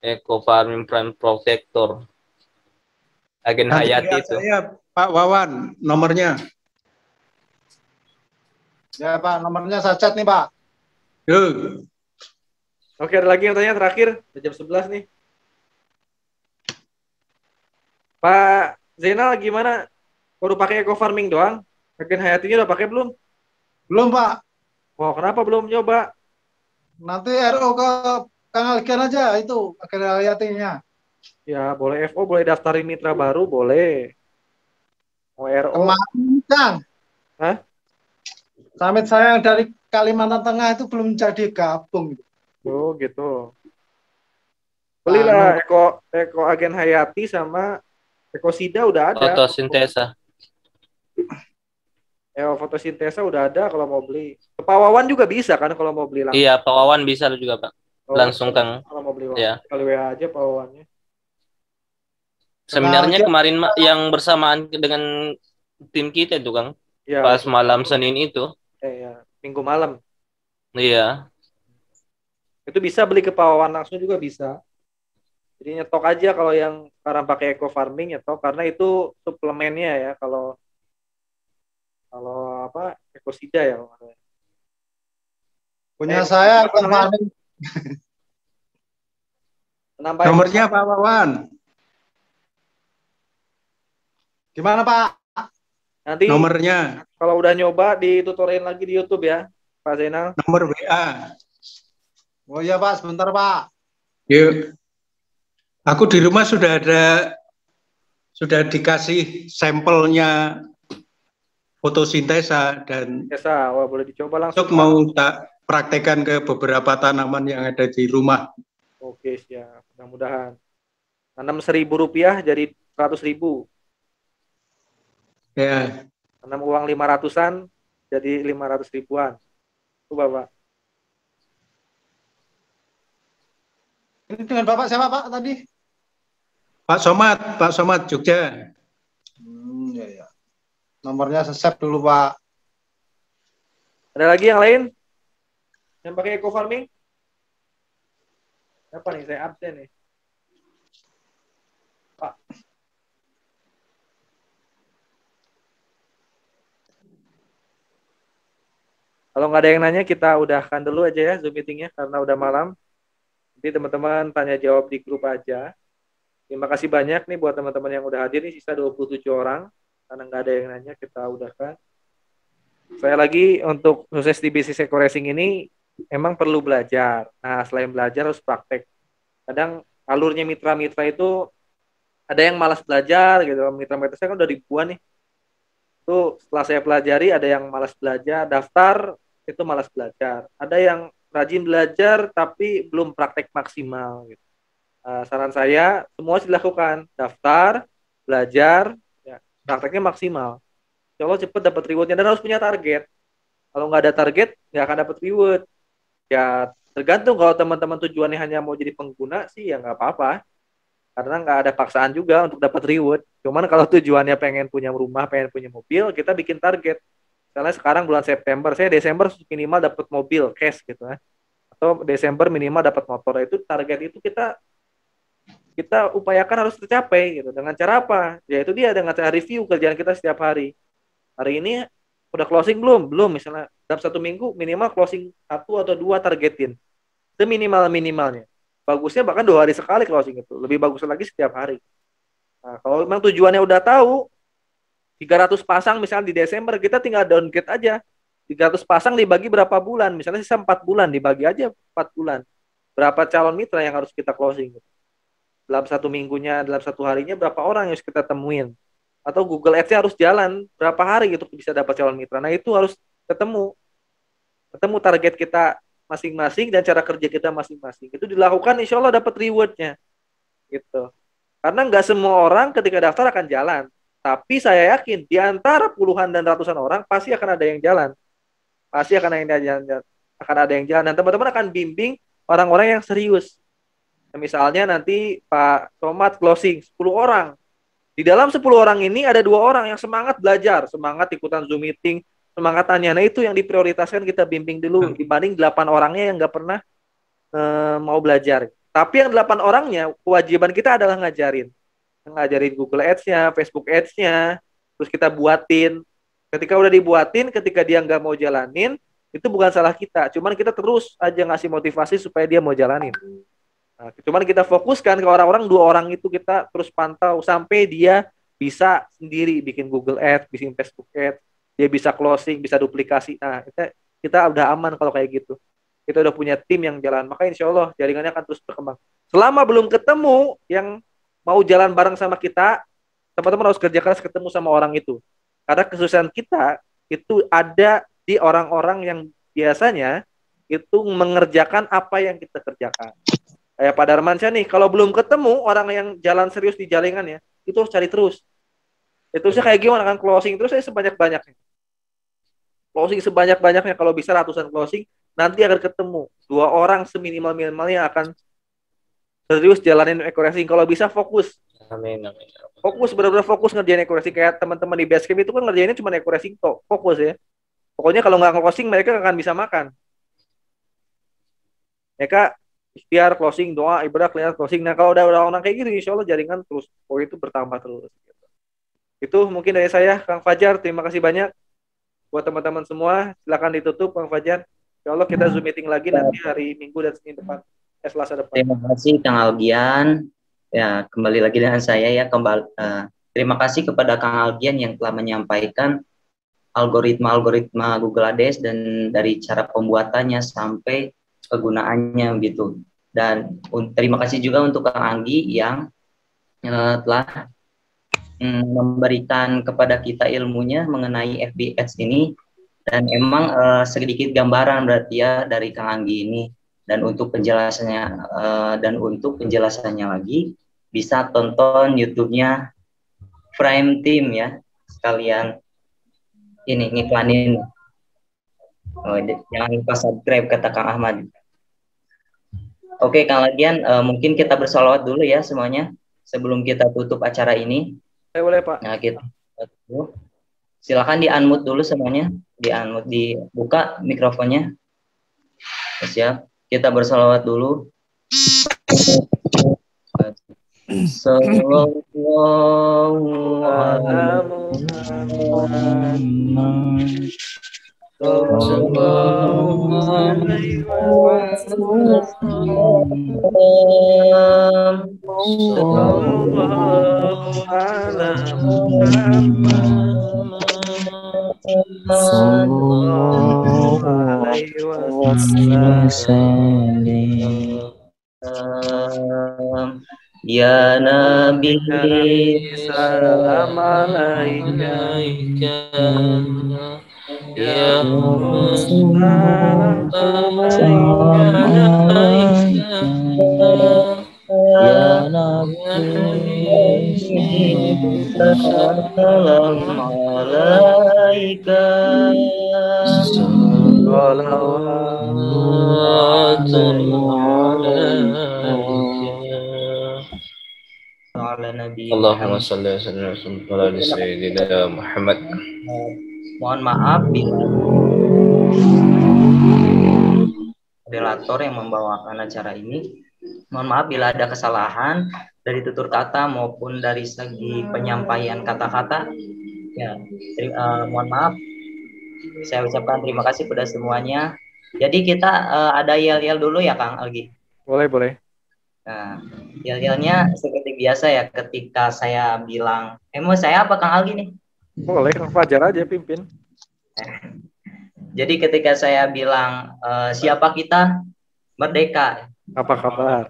Eco Farming Prime Protector. Agen Hayati itu. Saya Pak Wawan, nomornya. Ya Pak, nomornya saya chat nih Pak. Yuk. Oke, ada lagi yang tanya terakhir, udah jam 11 nih. Pak Zainal gimana? Baru pakai Eco Farming doang? Agen Hayatinya udah pakai belum? Belum Pak. Oh, kenapa belum nyoba? Nanti RO ke Kang Alkian aja itu Agen Hayatinya. Ya, boleh FO, boleh daftarin mitra baru, boleh. Mau RO. Kemarin Kang. Hah? Samit saya yang dari Kalimantan Tengah itu belum jadi gabung. Oh, gitu. Belilah Eco Agen Hayati sama Eco Sida udah ada. Fotosintesa. Fotosintesa udah ada kalau mau beli. Pak Wawan juga bisa kan kalau mau beli langsung. Iya, Pak Wawan bisa juga, Pak. Langsung Kang. Kalau mau beli ya. Kali WA aja Pak Wawannya. Seminarnya kemarin yang bersamaan dengan tim kita itu, Kang. Ya, Pas malam Senin itu. ya, Minggu malam. Iya. Itu bisa beli ke Pak Wawan langsung juga bisa. Jadi nyetok aja kalau yang sekarang pakai eco farming nyetok karena itu suplemennya ya kalau apa ekosida ya. Punya saya eco farming. Nomornya Pak Wawan. Gimana Pak? Nanti nomornya kalau udah nyoba ditutorin lagi di YouTube ya, Pak Zainal. Nomor WA. Oh iya Pak, sebentar Pak. Yuk. Aku di rumah sudah dikasih sampelnya fotosintesa dan Wah, boleh dicoba langsung. Untuk mau tak praktekkan ke beberapa tanaman yang ada di rumah. Oke, siap. Mudah-mudahan. Tanam Rp1.000 jadi 100.000. Ya. Tanam uang 500-an jadi 500 ribuan. Itu Bapak. Ini dengan Bapak siapa Pak tadi? Pak Somad Jogja. Ya. Nomornya sesep dulu Pak. Ada lagi yang lain? Yang pakai eco farming? Apa nih? Saya absen nih. Pak. Kalau nggak ada yang nanya, kita udahkan dulu aja ya Zoom meetingnya karena udah malam. Jadi teman-teman tanya jawab di grup aja. Terima kasih banyak nih buat teman-teman yang udah hadir nih, sisa 27 orang. Karena nggak ada yang nanya, kita udahkan. Saya lagi untuk sukses di bisnis eco racing ini emang perlu belajar. Nah, selain belajar harus praktek. Kadang alurnya mitra-mitra itu ada yang malas belajar gitu. Mitra-mitra saya kan udah ribuan nih. Itu setelah saya pelajari ada yang malas belajar, daftar itu malas belajar. Ada yang rajin belajar tapi belum praktek maksimal gitu. Saran saya semua dilakukan, daftar, belajar, ya, prakteknya maksimal. Insya Allah cepat dapat rewardnya dan harus punya target. Kalau nggak ada target nggak akan dapat reward. Ya tergantung kalau teman-teman tujuannya hanya mau jadi pengguna sih ya nggak apa-apa. Karena nggak ada paksaan juga untuk dapat reward. Cuman kalau tujuannya pengen punya rumah, pengen punya mobil, kita bikin target. Misalnya sekarang bulan September, saya Desember minimal dapat mobil cash gitu ya. Atau Desember minimal dapat motor. Itu target itu kita upayakan harus tercapai gitu. Dengan cara apa? Ya itu dia dengan cara review kerjaan kita setiap hari. Hari ini udah closing belum? Belum. Misalnya dalam 1 minggu minimal closing 1 atau 2 targetin. Itu minimalnya. Bagusnya bahkan 2 hari sekali closing itu. Lebih bagus lagi setiap hari. Nah, kalau memang tujuannya udah tahu 300 pasang misalnya di Desember, kita tinggal downgrade aja. 300 pasang dibagi berapa bulan? Misalnya sisa 4 bulan, dibagi aja 4 bulan. Berapa calon mitra yang harus kita closing? Dalam 1 minggunya, dalam 1 harinya berapa orang yang harus kita temuin? Atau Google Ads-nya harus jalan berapa hari gitu bisa dapat calon mitra. Nah itu harus ketemu target kita masing-masing dan cara kerja kita masing-masing. Itu dilakukan insya Allah dapat rewardnya gitu. Karena nggak semua orang ketika daftar akan jalan. Tapi saya yakin di antara puluhan dan ratusan orang pasti akan ada yang jalan. Pasti akan ada yang jalan. Dan teman-teman akan bimbing orang-orang yang serius. Nah, misalnya nanti Pak Somad closing 10 orang. Di dalam 10 orang ini ada 2 orang yang semangat belajar, semangat ikutan Zoom meeting, semangat tanya. Nah itu yang diprioritaskan kita bimbing dulu dibanding 8 orangnya yang nggak pernah mau belajar. Tapi yang 8 orangnya kewajiban kita adalah ngajarin Google Ads-nya, Facebook Ads-nya, terus kita buatin. Ketika udah dibuatin, ketika dia nggak mau jalanin, itu bukan salah kita. Cuman kita terus aja ngasih motivasi supaya dia mau jalanin. Nah, cuman kita fokuskan ke orang-orang 2 orang itu kita terus pantau sampai dia bisa sendiri bikin Google Ads, bikin Facebook Ads, dia bisa closing, bisa duplikasi. Nah, kita udah aman kalau kayak gitu. Kita udah punya tim yang jalan. Maka insya Allah jaringannya akan terus berkembang. Selama belum ketemu yang mau jalan bareng sama kita, teman-teman harus kerja keras ketemu sama orang itu. Karena kesusahan kita itu ada di orang-orang yang biasanya itu mengerjakan apa yang kita kerjakan. Kayak Pak Darmansyah nih, kalau belum ketemu orang yang jalan serius di jaringannya, itu harus cari terus. Itu sih kayak gimana kan closing terus saya sebanyak-banyaknya. Closing sebanyak-banyaknya, kalau bisa ratusan closing, nanti akan ketemu 2 orang seminimal-minimalnya akan serius jalanin eco racing. Kalau bisa fokus. Amin, amin. Fokus, benar-benar fokus ngerjain accuracy. Kayak teman-teman di Basecamp itu kan ngerjainnya cuma accuracy tok. Fokus ya. Pokoknya kalau nggak closing mereka nggak akan bisa makan. Mereka ikhtiar closing, doa, ibadah, kelihatan closing. Nah kalau udah orang kayak gitu, insya Allah jaringan terus poin itu bertambah terus. Itu mungkin dari saya, Kang Fajar. Terima kasih banyak buat teman-teman semua. Silakan ditutup, Kang Fajar. Insya Allah kita Zoom meeting lagi nanti hari Minggu dan Senin depan. Selasa depan. Terima kasih Kang Algian. Ya, kembali lagi dengan saya ya. Terima kasih kepada Kang Algian yang telah menyampaikan algoritma Google Ads dan dari cara pembuatannya sampai kegunaannya gitu. Dan terima kasih juga untuk Kang Anggi yang telah memberikan kepada kita ilmunya mengenai FB Ads ini, dan emang sedikit gambaran berarti ya dari Kang Anggi ini. Dan untuk penjelasannya lagi bisa tonton YouTube-nya Prime Team ya, sekalian ini ngiklanin. Jangan lupa subscribe kata Kang Ahmad. Oke, Kang Lagian, mungkin kita bersolawat dulu ya semuanya sebelum kita tutup acara ini. Boleh Pak. Nah, kita silakan di-unmute dulu semuanya, dibuka mikrofonnya. Siap. Kita bersolawat dulu. Sallallahu Ya Nabi salam alaika Ya Ya Nabi salam alaika Allahumma shalli ala sayyidina Muhammad. Mohon maaf bila moderator yang membawakan acara ini. Mohon maaf bila ada kesalahan dari tutur kata maupun dari segi penyampaian kata-kata. Ya, mohon maaf. Saya ucapkan terima kasih kepada semuanya. Jadi kita ada yel-yel dulu ya Kang Algi. Boleh. Nah, yel-yelnya seperti biasa ya, ketika saya bilang, mau saya apa Kang Algi nih? Boleh, Kang Fajar aja pimpin. Jadi ketika saya bilang, siapa kita? Merdeka. Apa kabar?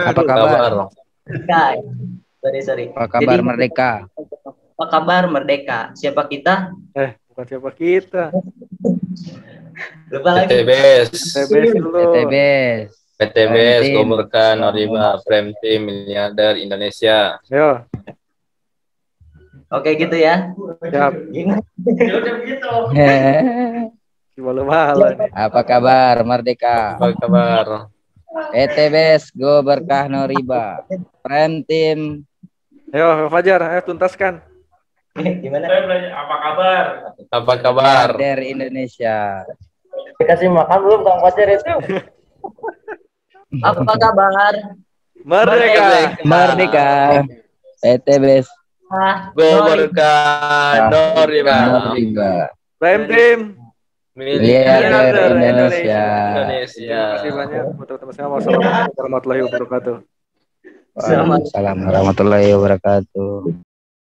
Apa kabar? Sorry. Apa kabar Jadi, Merdeka? Apa kabar Merdeka? Siapa kita? Bukan siapa kita. Lupa lagi. PTBS dulu. PTBS, Gubernur Noriba, Prime Team, Miliarder Indonesia. Yo. Oke gitu ya. Siap. Apa kabar Merdeka? Apa kabar? PTBS Go Berkah Noriba, Prime Team. Ayo Fajar, ayo tuntaskan. Gimana? Apa kabar? Apa kabar? Miliarder Indonesia. Dikasih makan belum Kang Fajar itu? Apa kabar? Merdeka. PTBS Go Berkah Noriba. Prime Team. Miliarder Indonesia. Terima kasih banyak teman-teman semua. Wassalamualaikum warahmatullahi wabarakatuh. Waalaikumsalam warahmatullahi wabarakatuh.